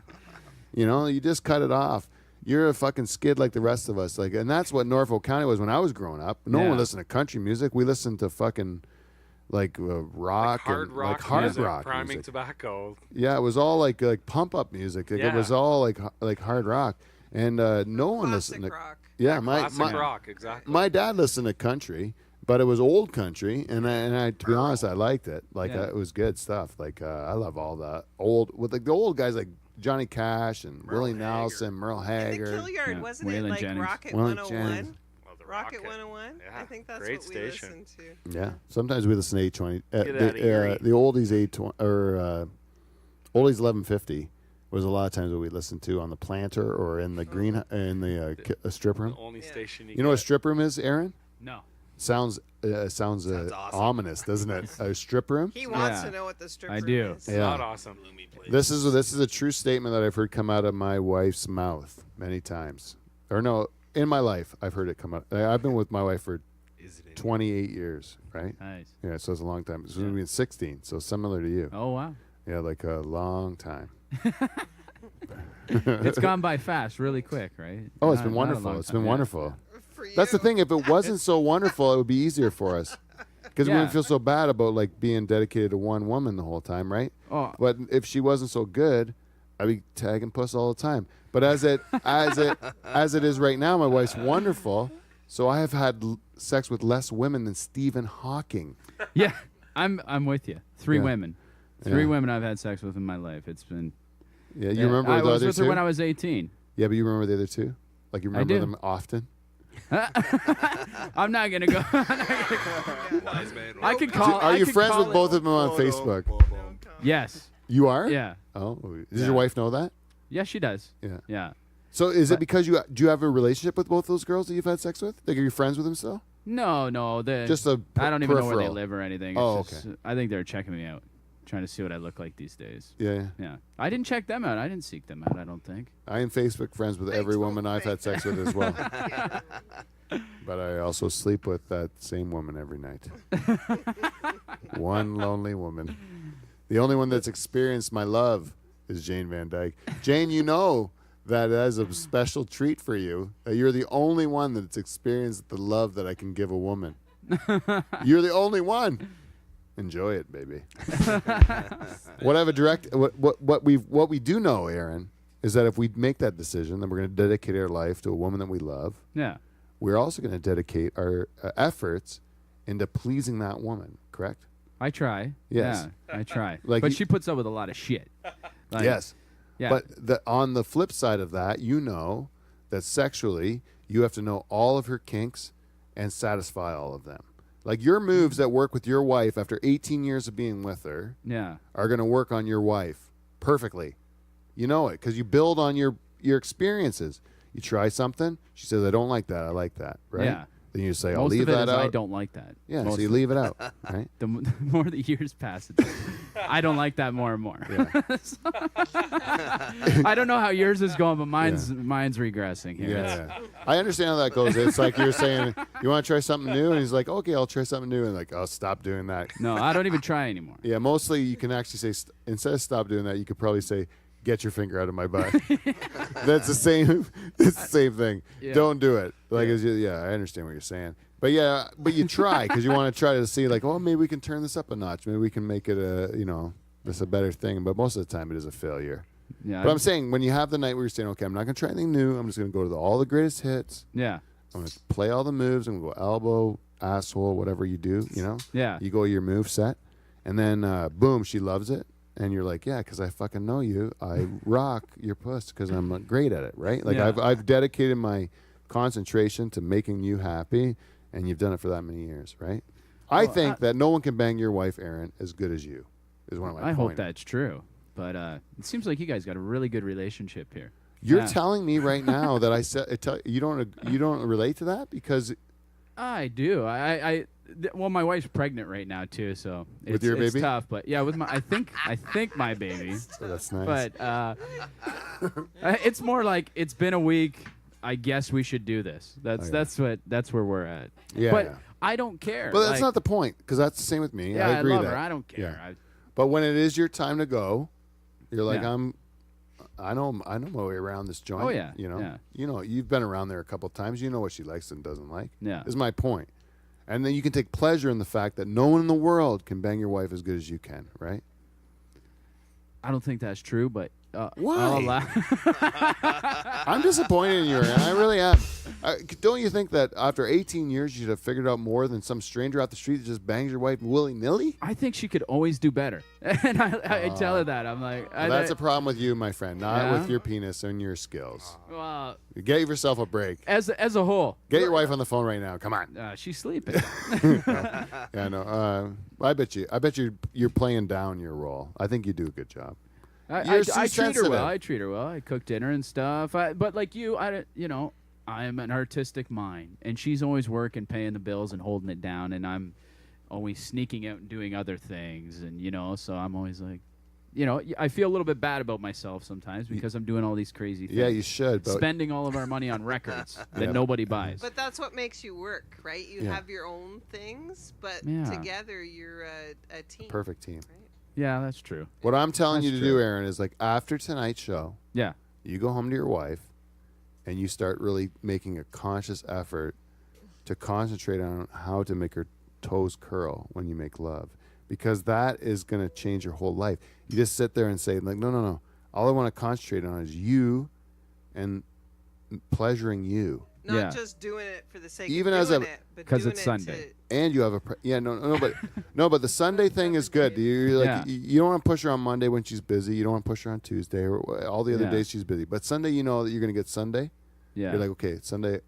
You know, you just cut it off. You're a fucking skid like the rest of us. Like, and that's what Norfolk County was when I was growing up. No Yeah. one listened to country music. We listened to fucking like rock hard and rock, like hard music, rock priming music. tobacco. Yeah, it was all like pump up music. Like, It Yeah. was all like hard rock, and no one Classic listened to. rock. Yeah, Classic rock, exactly. my dad listened to country, but it was old country, and I to be honest, I liked it. Like Yeah. it was good stuff. Like I love all the old with like the old guys like Johnny Cash and Willie Nelson, Merle In Haggard. the Killyard, Yeah. wasn't Waylon it like Jennings. Rocket Waylon 101? Jennings. Well, the Rocket 101? Yeah, I think that's great what we station. listened to. Yeah, sometimes we listen to 820. Get outta here. The oldies 820 or oldies 1150 was a lot of times what we listened to on the planter or in the green in the strip room. The only Yeah. station You know what a strip room is, Aaron? No. Sounds awesome. ominous, doesn't it? A strip room. He wants Yeah. to know what the strip I room do. is. Yeah. Not awesome. This is a true statement that I've heard come out of my wife's mouth many times. Or no, in my life I've heard it come out. I've been with my wife for Is it 28 years, right? Nice. Yeah, so it's a long time. So Yeah. we've been 16, so similar to you. Oh, wow. Yeah, like a long time. It's gone by fast, really quick, right? Oh, it's Not- been not a wonderful. long It's time. been Yeah. wonderful. For you. That's the thing. If it wasn't so wonderful, it would be easier for us. Because we Yeah. wouldn't feel so bad about like being dedicated to one woman the whole time, right? Oh, But if she wasn't so good, I'd be tagging puss all the time. But as it is right now, my wife's wonderful. So I have had sex with less women than Stephen Hawking. yeah. I'm with you. Three Yeah. women. Yeah. Three women I've had sex with in my life. It's been. Yeah, you remember I the was other with two? her when I was 18. Yeah, but you remember the other two? Like you remember do. them often? I'm not gonna go. I'm not gonna go. Wise man. I could call. Are I you could friends call with it- both of them on Facebook? Yes. You are? Yeah. Oh, does Yeah. your wife know that? Yeah, she does. Yeah. Yeah. So is it But- because do you have a relationship with both those girls that you've had sex with? Like, are you friends with them still? No. Just a I don't even know where they peripheral. live or anything. Oh, It's just, I think they're checking me out, trying to see what I look like these days. Yeah. Yeah. I didn't check them out. I didn't seek them out. I don't think. I am Facebook friends with every woman I've had sex with as well. But I also sleep with that same woman every night. One lonely woman. The only one that's experienced my love is Jane Van Dyke. Jane, you know that as a special treat for you, that you're the only one that's experienced the love that I can give a woman. You're the only one. Enjoy it, baby. What we do know, Aaron, is that if we make that decision, then we're going to dedicate our life to a woman that we love. Yeah. We're also going to dedicate our efforts into pleasing that woman. Correct? I try. Yes. Yeah, I try. Like but you- she puts up with a lot of shit. Like, Yes. Yeah. But on the flip side of that, you know that sexually, you have to know all of her kinks and satisfy all of them. Like your moves that work with your wife after 18 years of being with her Yeah. are going to work on your wife perfectly. You know it because you build on your experiences. You try something, she says, "I don't like that. I like that." Right? Yeah. Then you say, "I'll Most leave of it that is out." I don't like that. Yeah, Most so you of- leave it out, right? The more the years pass, I don't like that more and more. I don't know how yours is going, but mine's regressing here. Yeah. I understand how that goes. It's like you're saying, "You want to try something new?" And he's like, "Okay, I'll try something new." And like, "Oh, stop doing that." No, I don't even try anymore. Yeah, mostly you can actually say instead of stop doing that, you could probably say, "Get your finger out of my butt." That's the same. It's the same thing. Yeah. Don't do it. Like, I understand what you're saying. But yeah, but you try because you want to try to see like, oh, maybe we can turn this up a notch. Maybe we can make it this a better thing. But most of the time, it is a failure. Yeah. But I'm saying when you have the night where you're saying, okay, I'm not gonna try anything new. I'm just gonna go to all the greatest hits. Yeah. I'm gonna play all the moves. I'm gonna go elbow, asshole, whatever you do. You know. Yeah. You go your move set, and then boom, she loves it, and you're like, yeah, because I fucking know you. I rock your puss because I'm great at it, right? Like Yeah. I've dedicated my concentration to making you happy, and you've done it for that many years, right? I think that no one can bang your wife, Aaron, as good as you. Is one of my I hope point. that's true. But it seems like you guys got a really good relationship here. You're Yeah. telling me right now that I said you don't relate to that because I do. Well, my wife's pregnant right now too, so With your it's baby? tough. But yeah, with my I think my baby. oh, that's nice. But it's more like it's been a week. I guess we should do this. That's where we're at. Yeah, But yeah. I don't care. But that's Like, not the point because that's the same with me. Yeah, I agree love that. her. I don't care. Yeah. But when it is your time to go, you're like, Yeah. I know my way around this joint. Oh, yeah, You know. yeah. You know, you've been around there a couple of times. You know what she likes and doesn't like. Yeah. Is my point. And then you can take pleasure in the fact that no one in the world can bang your wife as good as you can, right? I don't think that's true, but Why? I'll allow- I'm disappointed in you, Aaron. I really am. Don't you think that after 18 years you should have figured out more than some stranger out the street that just bangs your wife willy-nilly? I think she could always do better, and I tell her that. I'm like, Well, that's a problem with you, my friend, not Yeah? with your penis and your skills. well, Get yourself a break. as a whole. Get your wife on the phone right now. Come on. She's sleeping. Yeah, I know. I bet you're playing down your role. I think you do a good job. I You're too treat her sensitive. well. I treat her well. I cook dinner and stuff. But like you, I'm an artistic mind, and she's always working, paying the bills, and holding it down, and I'm always sneaking out and doing other things, and so I'm always like, I feel a little bit bad about myself sometimes because I'm doing all these crazy things. Yeah, you should. But Spending all of our money on records that Yeah. nobody buys. But that's what makes you work, right? You Yeah. have your own things, but Yeah. together you're a team. perfect team. Right? Yeah, that's true. What I'm telling you That's to do, true. Aaron, is like after tonight's show, Yeah. you go home to your wife and you start really making a conscious effort to concentrate on how to make her toes curl when you make love, because that is going to change your whole life. You just sit there and say, like, no. All I want to concentrate on is you and pleasuring you. Not Yeah. just doing it for the sake Even of as doing a- it, but 'Cause doing it's it Sunday. And you have a but the Sunday thing is good. You're like Yeah. you don't want to push her on Monday when she's busy. You don't want to push her on Tuesday or all the other Yeah. days she's busy. But Sunday, you know that you're going to get Sunday. Yeah. You're like, okay, Sunday,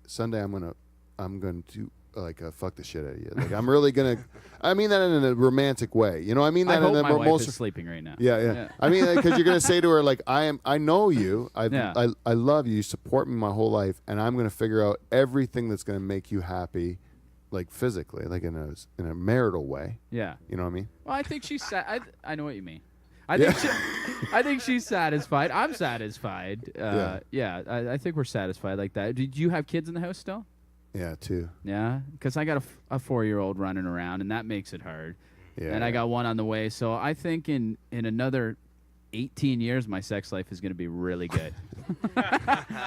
I'm gonna I'm going to like fuck the shit out of you. Like I'm really gonna. I mean that in a romantic way. You know, I mean I that in hope a my wife most. is sleeping right now. Yeah. I mean, because you're gonna say to her like, I know you. Yeah. I love you. You support me my whole life, and I'm gonna figure out everything that's gonna make you happy, like physically, like in a marital way. Yeah. You know what I mean? Well, I think she's I know what you mean. I think I think she's satisfied. I'm satisfied. I think we're satisfied like that. Did you have kids in the house still? Yeah, too. Yeah, because I got a 4-year-old running around, and that makes it hard. Yeah. And I got one on the way, so I think in another 18 years, my sex life is going to be really good.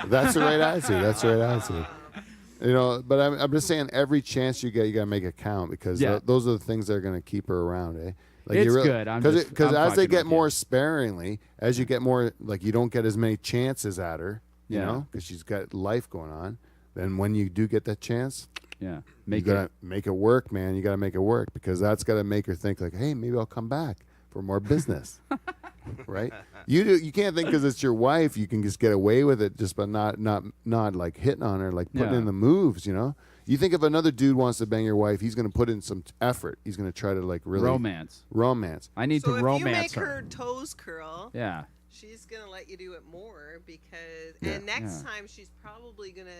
That's the right attitude. That's the right attitude. You know, but I'm just saying, every chance you get, you gotta make it count, because those are the things that are gonna keep her around, eh? Like It's good. Because I'm as they fucking get with more you. sparingly, as you get more, like you don't get as many chances at her, you Yeah. know, because she's got life going on. Then when you do get that chance, Yeah, you gotta make it work, man. You gotta make it work, because that's gotta make her think like, hey, maybe I'll come back for more business, right? You can't think because it's your wife you can just get away with it just by not like hitting on her, like putting in the moves, you know. You think if another dude wants to bang your wife, he's gonna put in some effort. He's gonna try to like really romance. I need So to if romance you make her. her toes curl, Yeah. she's gonna let you do it more because, Yeah. and next Yeah. time she's probably gonna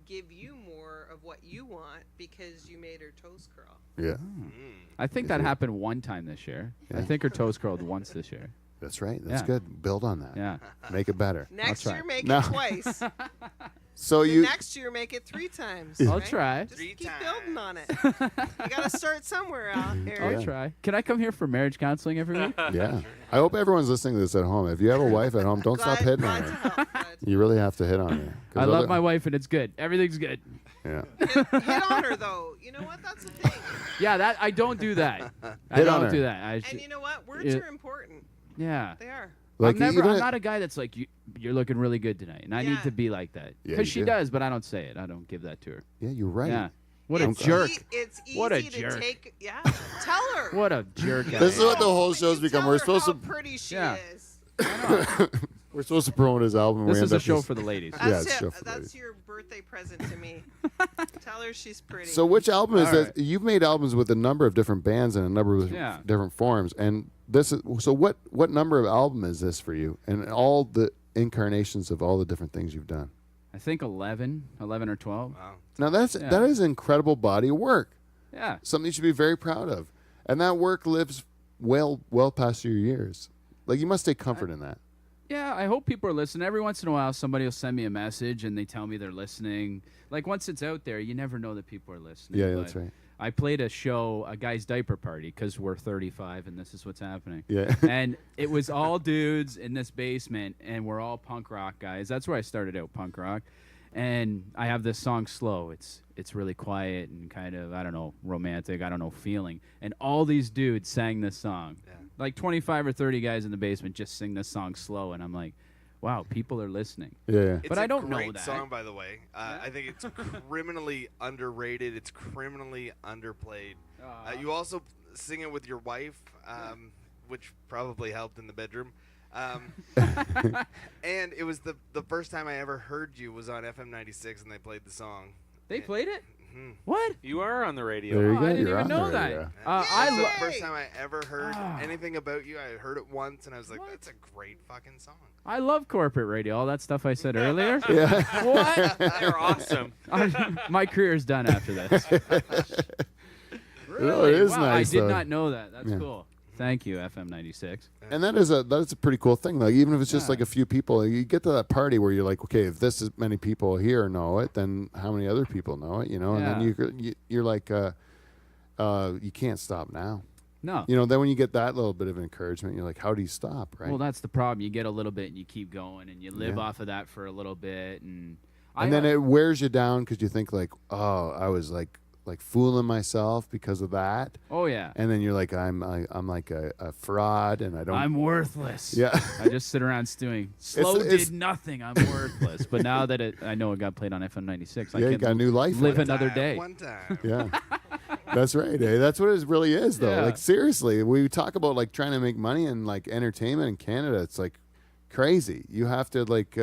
give you more of what you want because you made her toes curl. Yeah, I think that happened one time this year. I Yeah. think her toes curled once this year. that's right. That's Yeah. good. Build on that. Yeah. Make it better. Next try. year, make No. it twice. So The you next year, make it 3 times. I'll right? try. Just 3 keep times. building on it. You gotta start somewhere out here. I'll try. Can I come here for marriage counseling every week? Yeah. I hope everyone's listening to this at home. If you have a wife at home, don't stop hitting on glad to her. help, bud. You really have to hit on her. 'Cause I love other- my wife, and it's good. Everything's good. Yeah. Hit on her though. You know what? That's the thing. Yeah, that I don't do that. I Hit on don't her. do that. And you know what? Words Yeah. are important. Yeah. They are. Like I'm even not a guy that's like, you're looking really good tonight, and I need Yeah. to be like that. Yeah, Because you she do. does, but I don't say it. I don't give that to her. Yeah, you're right. Yeah. What a It's jerk. It's easy What a to jerk. take. Yeah. Tell her. What a jerk. I This is am. what the whole When show's you become. tell We're her supposed how to pretty she Yeah. is. we're supposed to promote his album. This we is end a up show just- for the ladies. Yeah, That's it's it. show for That's ladies. your birthday present to me. Tell her she's pretty. So which album is All that? right. You've made albums with a number of different bands and a number of Yeah. different forms, and this is so. What number of album is this for you? And all the incarnations of all the different things you've done. I think 11 or 12. Wow. Now that is an incredible body of work. Yeah. Something you should be very proud of, and that work lives well past your years. Like you must take comfort in that. Yeah, I hope people are listening. Every once in a while, somebody will send me a message and they tell me they're listening. Like once it's out there, you never know that people are listening. Yeah, but that's right. I played a show, a guy's diaper party, because we're 35 and this is what's happening. Yeah. And it was all dudes in this basement, and we're all punk rock guys. That's where I started out, punk rock. And I have this song, Slow. It's really quiet and kind of, I don't know, romantic, I don't know, feeling. And all these dudes sang this song. Yeah. Like 25 or 30 guys in the basement just sing this song slow, and I'm like, wow, people are listening. Yeah. It's But I don't a know great that. song, by the way. I think it's criminally underrated. It's criminally underplayed. You also sing it with your wife, which probably helped in the bedroom. And it was the first time I ever heard you was on FM 96, and they played the song. They played it? Mhm. What? You are on the radio. There you Oh, go. I didn't You're even on know the that. radio. I It's the lo- first time I ever heard Ah. anything about you. I heard it once, and I was like, What? "That's a great fucking song." I love corporate radio, all that stuff I said earlier. Yeah. What? They're awesome. My career's done after this. No, it is Wow, nice, I did though. not know that. That's Yeah. cool. Thank you, FM 96. And that's a pretty cool thing. Like even if it's just Yeah. like a few people, you get to that party where you're like, okay, if this is many people here know it, then how many other people know it? You know, and then you're like, you can't stop now. No. You know, then when you get that little bit of encouragement, you're like, how do you stop? Right. Well, that's the problem. You get a little bit and you keep going and you live Yeah. off of that for a little bit. And then it wears you down because you think like, oh, I was like fooling myself because of that. oh, yeah. And then you're like, I'm like a fraud, and I don't. I'm worthless. Yeah. I just sit around stewing. Slow it's- did nothing. I'm worthless. But now that I know it got played on FM 96, I Yeah, you can got a new life. live on it. another day. One time. Yeah. That's right. Eh? That's what it really is, though. Yeah. Like, seriously, we talk about, like, trying to make money in, like, entertainment in Canada. It's, like, crazy. You have to, like,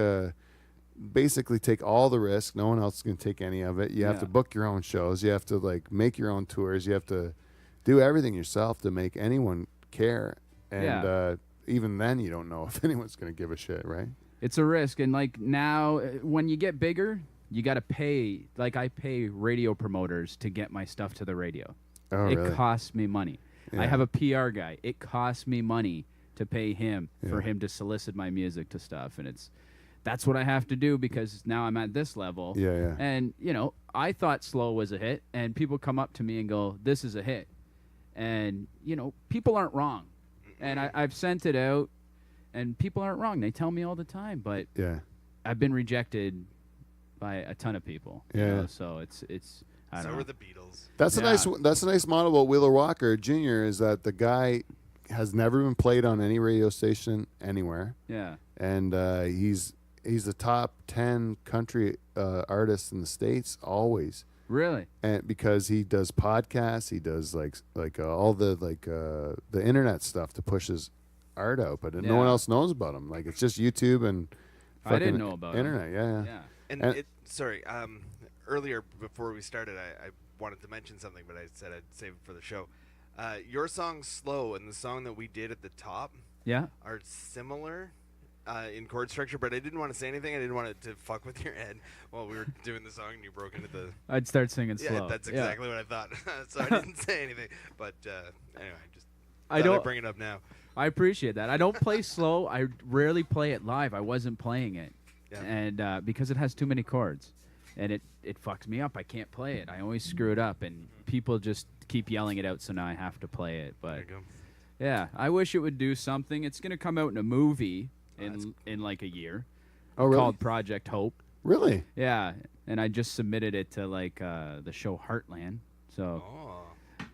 basically take all the risk. No one else is going to take any of it. You have Yeah. to book your own shows. You have to like make your own tours. You have to do everything yourself to make anyone care. And Yeah. even then, you don't know if anyone's going to give a shit, right? It's a risk, and like now, when you get bigger, you got to pay. Like I pay radio promoters to get my stuff to the radio. Oh, It really? costs me money. Yeah. I have a PR guy. It costs me money to pay him for Yeah. him to solicit my music to stuff, and that's what I have to do because now I'm at this level. Yeah, yeah. And I thought Slow was a hit, and people come up to me and go, "This is a hit," and people aren't wrong, and I've sent it out, and people aren't wrong. They tell me all the time, but Yeah. I've been rejected by a ton of people. Yeah. So it's I So don't know. were the Beatles. That's Yeah. a nice model about Wheeler Walker Jr. is that the guy has never been played on any radio station anywhere, Yeah. and he's the top 10 country artist in the States always, Really? and because he does podcasts, he does all the internet stuff to push his art out, but no one Yeah. else knows about him. Like it's just YouTube and I didn't fucking know about him. internet. Yeah. Yeah. And sorry, earlier before we started, I wanted to mention something, but I said I'd save it for the show. Your song "Slow" and the song that we did at the top Yeah. are similar in chord structure, but I didn't want to say anything. I didn't want it to fuck with your head while we were doing the song, and you broke into the. I'd start singing Yeah, slow. that's exactly what I thought. So I didn't say anything, but anyway, just I thought I'd don't. bring it up now. I appreciate that. I don't play slow. I rarely play it live. I wasn't playing it, Yeah. and because it has too many chords, and it fucks me up. I can't play it. I always screw it up, and people just keep yelling it out. So now I have to play it. There But you go. yeah, I wish it would do something. It's gonna come out in a movie that's in like a year. Oh, really? Called Project Hope. Really? Yeah, and I just submitted it to like the show Heartland. So Oh,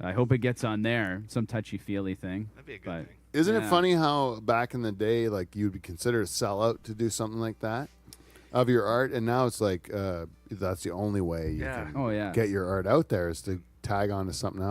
I hope it gets on there. Some touchy feely thing. that'd be a good But thing. Isn't it Yeah. funny how back in the day, like you'd be considered a sellout to do something like that of your art, and now it's like that's the only way you Yeah. can Oh yeah. get your art out there is to tag on to someone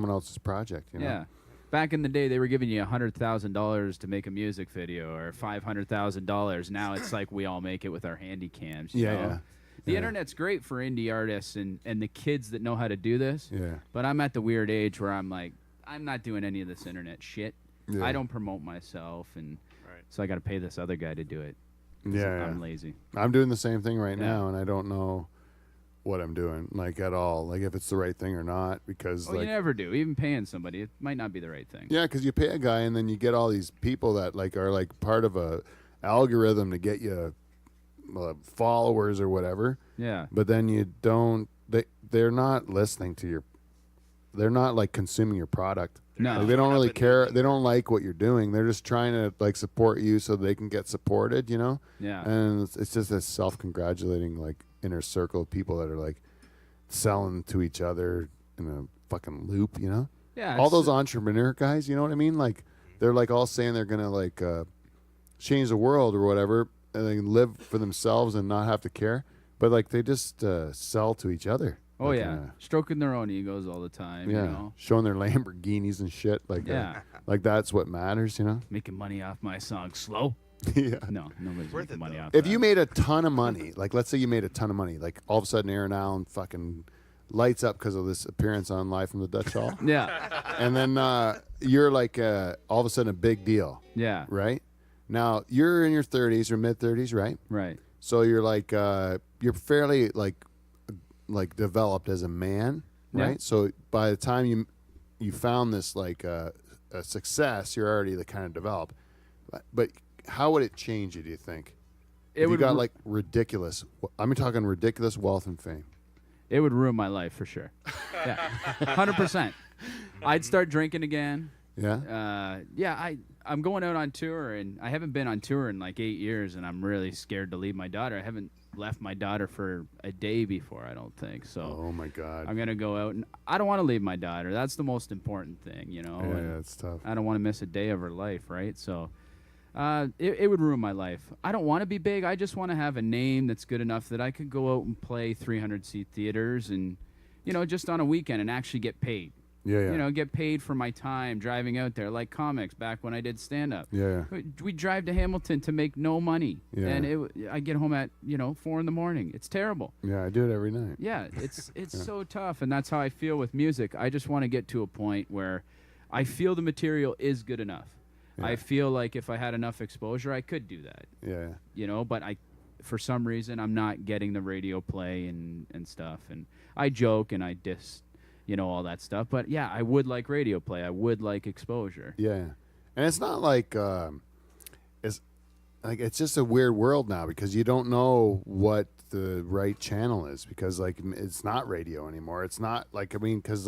else's project. You know? Yeah. Back in the day, they were giving you $100,000 to make a music video, or $500,000. Now it's like we all make it with our handy cams. you Yeah, know? yeah. The Yeah. internet's great for indie artists and the kids that know how to do this. Yeah. But I'm at the weird age where I'm like, I'm not doing any of this internet shit. Yeah. I don't promote myself, and Right. so I got to pay this other guy to do it. 'cause Yeah, I'm yeah. lazy. I'm doing the same thing right Yeah. now, and I don't know what I'm doing, like at all, like if it's the right thing or not, because Oh, you never do. Even paying somebody, it might not be the right thing. yeah, because you pay a guy, and then you get all these people that like are like part of a algorithm to get you followers or whatever. Yeah. But then you don't. They're not listening to your. They're not like consuming your product. No. Like, they don't really Up and care. moving. They don't like what you're doing. They're just trying to like support you so they can get supported. You know. Yeah. And it's just this self-congratulating like inner circle of people that are like selling to each other in a fucking loop. You know. Yeah. All it's- those entrepreneur guys. You know what I mean? Like they're like all saying they're gonna like change the world or whatever, and they can live for themselves and not have to care. But like they just sell to each other. Oh Like, yeah, stroking their own egos all the time. yeah, You know, showing their Lamborghinis and shit. Like Yeah. like that's what matters, you know. making money off my song "Slow." Yeah. No, nobody's Worth making it, money though. off. If that. you made a ton of money, like let's say you made a ton of money, like all of a sudden Aaron Allen fucking lights up because of this appearance on Live from the Dutch Hall, yeah, and then you're like all of a sudden a big deal, yeah, right? Now you're in your 30s or mid 30s, right? right, So you're like you're fairly like developed as a man, Yeah. right? So by the time you found this like a success, you're already the kind of developed. But how would it change you? Do you think? it If you would got like ridiculous. I'm talking ridiculous wealth and fame. it would ruin my life for sure. Yeah, 100%. I'd start drinking again. Yeah. I'm going out on tour, and I haven't been on tour in like 8 years, and I'm really scared to leave my daughter. I haven't left my daughter for a day before, I don't think. So Oh my God. I'm gonna go out, and I don't want to leave my daughter. That's the most important thing, you know. Yeah, and it's tough. I don't want to miss a day of her life, right? So it would ruin my life. I don't want to be big. I just want to have a name that's good enough that I could go out and play 300-seat theaters and, just on a weekend and actually get paid. Yeah, yeah. You know, get paid for my time driving out there, like comics back when I did stand up. Yeah. We drive to Hamilton to make no money, Yeah. and I get home at 4 a.m. It's terrible. Yeah, I do it every night. Yeah, it's so tough, and that's how I feel with music. I just want to get to a point where I feel the material is good enough. Yeah. I feel like if I had enough exposure, I could do that. Yeah. But for some reason, I'm not getting the radio play and stuff. And I joke and I diss, all that stuff. But yeah, I would like radio play. I would like exposure. Yeah. And it's not like it's just a weird world now because you don't know what the right channel is because like it's not radio anymore. It's not like because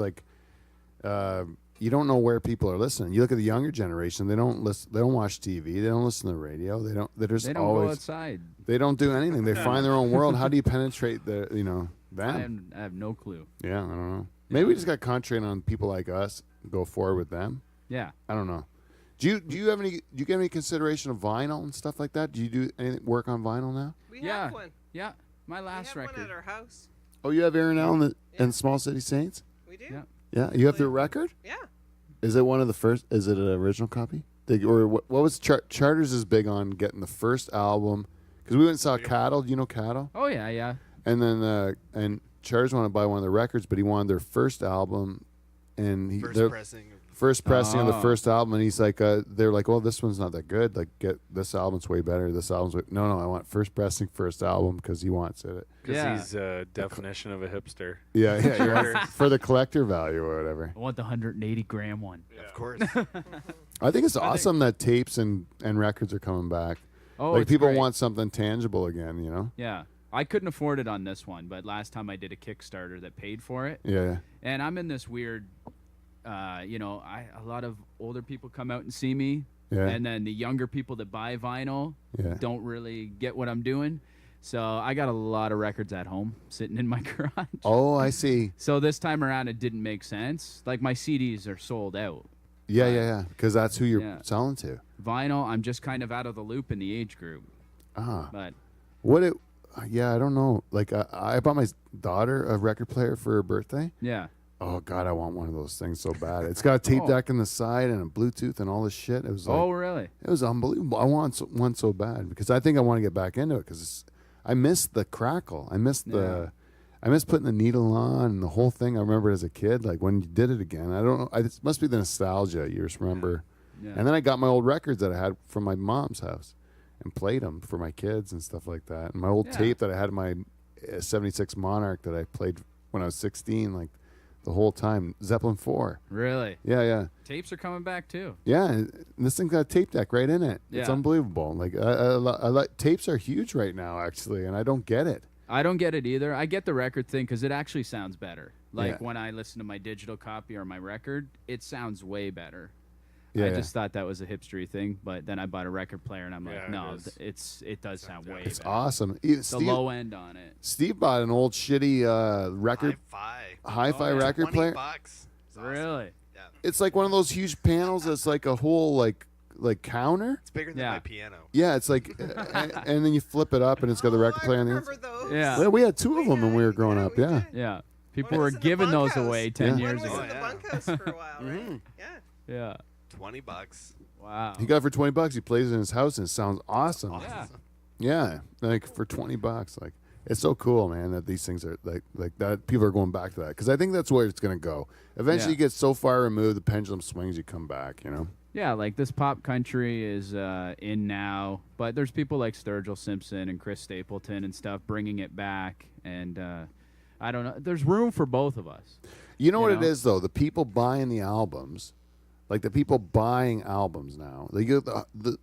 you don't know where people are listening. You look at the younger generation; they don't listen. They don't watch TV. They don't listen to the radio. They don't. They're just They don't always go outside. They don't do anything. They find their own world. How do you penetrate them? I have no clue. Yeah, I don't know. Maybe we just got to concentrate on people like us. Go forward with them. Yeah. I don't know. Do you have any? Do you get any consideration of vinyl and stuff like that? Do you do any work on vinyl now? We Yeah. have one. Yeah. My We last have record. one at our house. Oh, you have Aaron Allen and Yeah. Small City Saints. We do. Yeah. Yeah, you have their record. Yeah. Is it one of the first? Is it an original copy? Or what was Charters is big on getting the first album because we went and saw Cattle. Do you know Cattle? Oh yeah, yeah. And then and Charters wanted to buy one of the records, but he wanted their first album, and first pressing of the Oh. first album, and he's like, they're like, well, this one's not that good. Like, get this album's way better. This album's no, I want first pressing, first album because he wants it. Because Yeah. he's a definition of a hipster. Yeah, he wants- for the collector value or whatever. I want the 180-gram one. Of course. I think it's awesome that tapes and records are coming back. Oh, like it's people great. want something tangible again, you know? Yeah. I couldn't afford it on this one, but last time I did a Kickstarter that paid for it. Yeah. And I'm in this weird, a lot of older people come out and see me, Yeah. and then the younger people that buy vinyl Yeah. don't really get what I'm doing. So I got a lot of records at home sitting in my garage. Oh, I see. So this time around, it didn't make sense. Like my CDs are sold out. Yeah. Because that's who you're Yeah. selling to. Vinyl, I'm just kind of out of the loop in the age group. Ah. But I don't know. Like, I bought my daughter a record player for her birthday. yeah. Oh, God, I want one of those things so bad. It's got a tape Oh. deck in the side and a Bluetooth and all this shit. It was like, Oh, really? it was unbelievable. I want one so bad because I think I want to get back into it because I miss the crackle. I miss I miss putting the needle on and the whole thing. I remember as a kid, like when you did it again. I don't know. It must be the nostalgia. You just remember. Yeah. And then I got my old records that I had from my mom's house and played them for my kids and stuff like that. And my old Yeah. tape that I had in my 76 Monarch that I played when I was 16, like the whole time. Zeppelin 4. Really? Yeah. Tapes are coming back too. Yeah, and this thing's got a tape deck right in it. It's Yeah. unbelievable. Like, I tapes are huge right now, actually, and I don't get it. I don't get it either. I get the record thing because it actually sounds better. Like Yeah. when I listen to my digital copy or my record, it sounds way better. Yeah, I just thought that was a hipstery thing, but then I bought a record player and I'm Yeah, like, it no, is. it does sound way it's better. awesome. The Steve, low end on it. Steve bought an old shitty record, hi-fi record player. $20. It's awesome. Really? Yeah. It's like one of those huge panels that's like a whole like counter. It's bigger than Yeah. my piano. Yeah, it's like, and then you flip it up and it's got the record I player on the remember inside. those. Yeah. Well, we had two of them when we were growing up. we Yeah. did. Yeah. People When I were was in the giving those bunkhouse. away 10 Yeah. years One was ago. in the yeah. bunkhouse for a while, right? Mhm. Yeah. Yeah. $20. Wow. He got it for $20. He plays it in his house and it sounds awesome. Yeah. Yeah, like for $20, like it's so cool, man, that these things are like that. People are going back to that because I think that's where it's gonna go. Eventually, Yeah. you get so far removed, the pendulum swings, you come back. You know. Yeah, like this pop country is in now, but there's people like Sturgill Simpson and Chris Stapleton and stuff bringing it back, and I don't know. There's room for both of us. You know You what it know? is though? The people buying the albums, like the people buying albums now. They go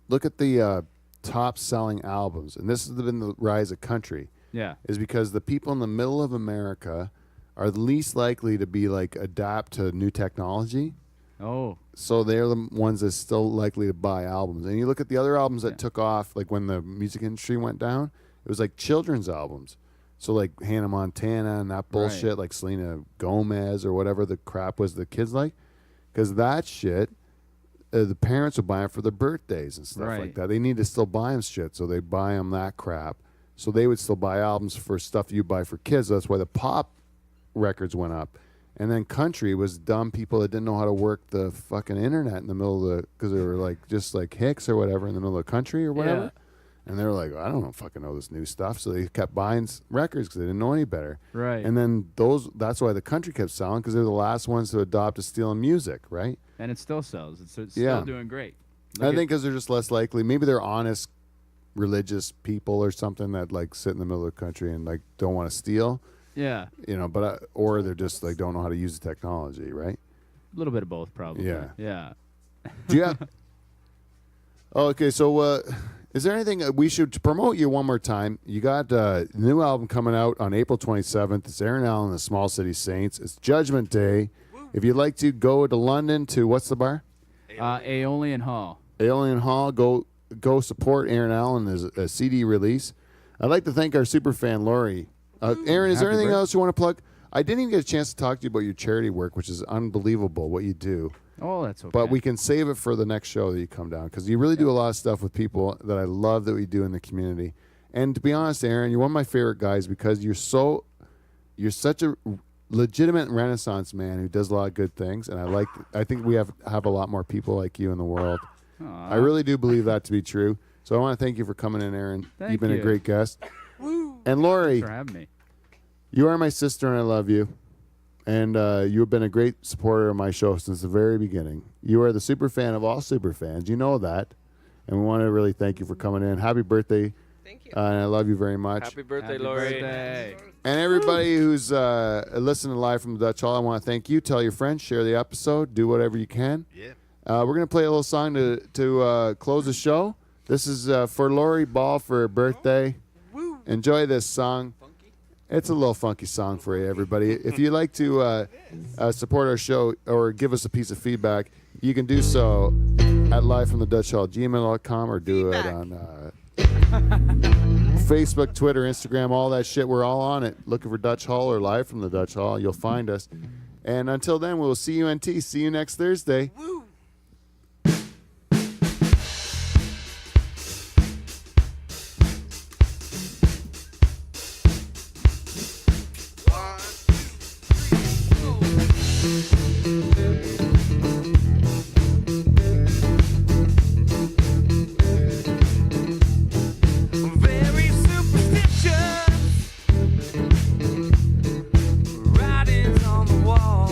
look at the top selling albums, and this has been the rise of country. Yeah. Is because the people in the middle of America are the least likely to be like adapt to new technology. Oh. So they're the ones that's still likely to buy albums. And you look at the other albums that Yeah. took off, like when the music industry went down, it was like children's albums. So like Hannah Montana and that bullshit, Right. like Selena Gomez or whatever the crap was the kids like. Because that shit, the parents would buy it for their birthdays and stuff like Right. that. They need to still buy them shit, so they buy them that crap. So they would still buy albums for stuff you buy for kids. That's why the pop records went up. And then country was dumb people that didn't know how to work the fucking internet in the middle of the, because they were like just like hicks or whatever in the middle of the country or whatever. Yeah. And they were like, I don't fucking know this new stuff. So they kept buying records because they didn't know any better. Right. And then that's why the country kept selling, because they were the last ones to adopt to stealing music, right? And it still sells. It's Yeah. still doing great. I Look think because they're just less likely. Maybe they're honest religious people or something that like sit in the middle of the country and like don't want to steal. yeah, You know, but or they're just like don't know how to use the technology, right? a little bit of both, probably. Yeah. Yeah. Do you have? Oh, okay. So, is there anything we should promote you one more time? You got a new album coming out on April 27th. It's Aaron Allen and the Small City Saints. It's Judgment Day. If you'd like to go to London to what's the bar? Aeolian Hall. Alien Hall. Go support Aaron Allen as a CD release. I'd like to thank our super fan Lori. Aaron, is there Happy anything birthday. else you want to plug? I didn't even get a chance to talk to you about your charity work, which is unbelievable what you do. Oh, that's okay. But we can save it for the next show that you come down, because you really do a lot of stuff with people that I love that we do in the community. And to be honest, Aaron, you're one of my favorite guys because you're such a legitimate Renaissance man who does a lot of good things, and I think we have a lot more people like you in the world. Aw. I really do believe that to be true. So I want to thank you for coming in, Aaron. Thank You've been a you. great guest. And Lori, Thanks for having me. you are my sister, and I love you. And you have been a great supporter of my show since the very beginning. You are the super fan of all super fans. You know that. And we want to really thank you for coming in. Happy birthday. Thank you. And I love you very much. Happy birthday, Happy Lori. birthday. And everybody who's listening live from the Dutch Hall, I want to thank you. Tell your friends, share the episode, do whatever you can. Yeah. We're going to play a little song to close the show. This is for Lori Ball for her birthday. Enjoy this song. It's a little funky song for you, everybody. If you'd like to support our show or give us a piece of feedback, you can do so at livefromthedutchhall@gmail.com or do it on Facebook, Twitter, Instagram, all that shit. We're all on it. Looking for Dutch Hall or Live from the Dutch Hall. You'll find us. And until then, we'll see you, NT. See you next Thursday. Very superstitious writings on the wall.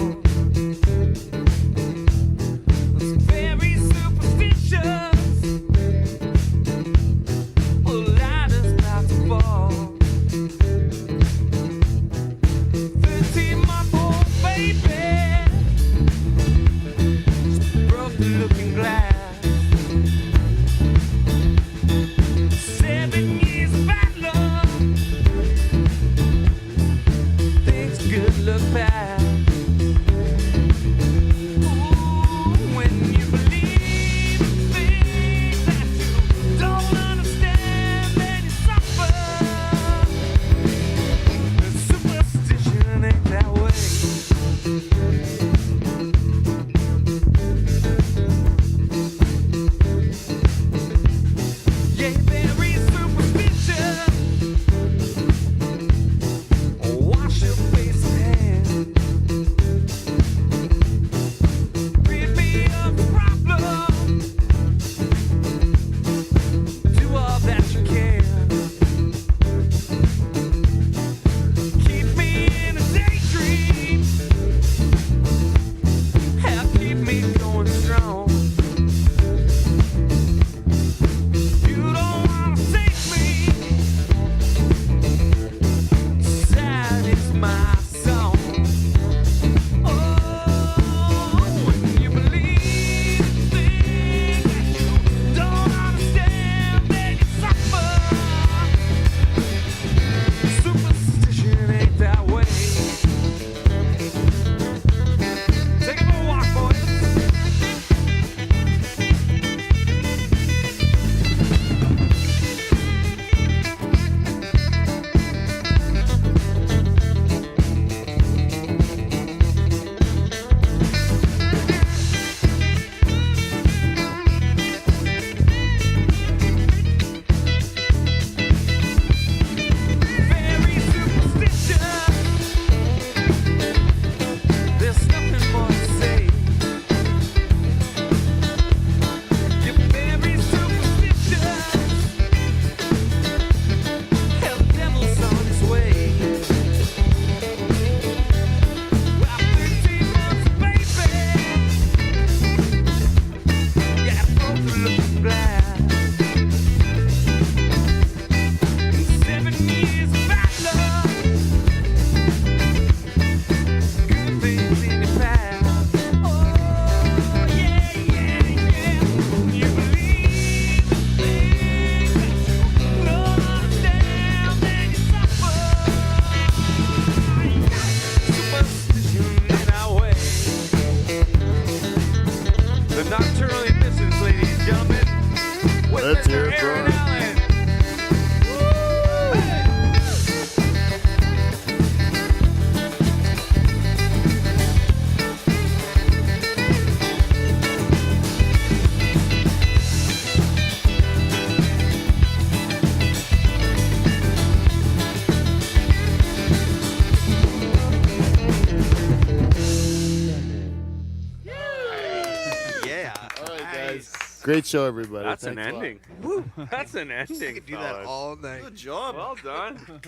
Great show, everybody. That's an Thanks a lot. ending. That's an ending. I could do that fellas. all night. Good job. Well done.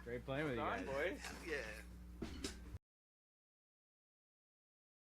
Great playing with you Done, guys. boys. Yeah.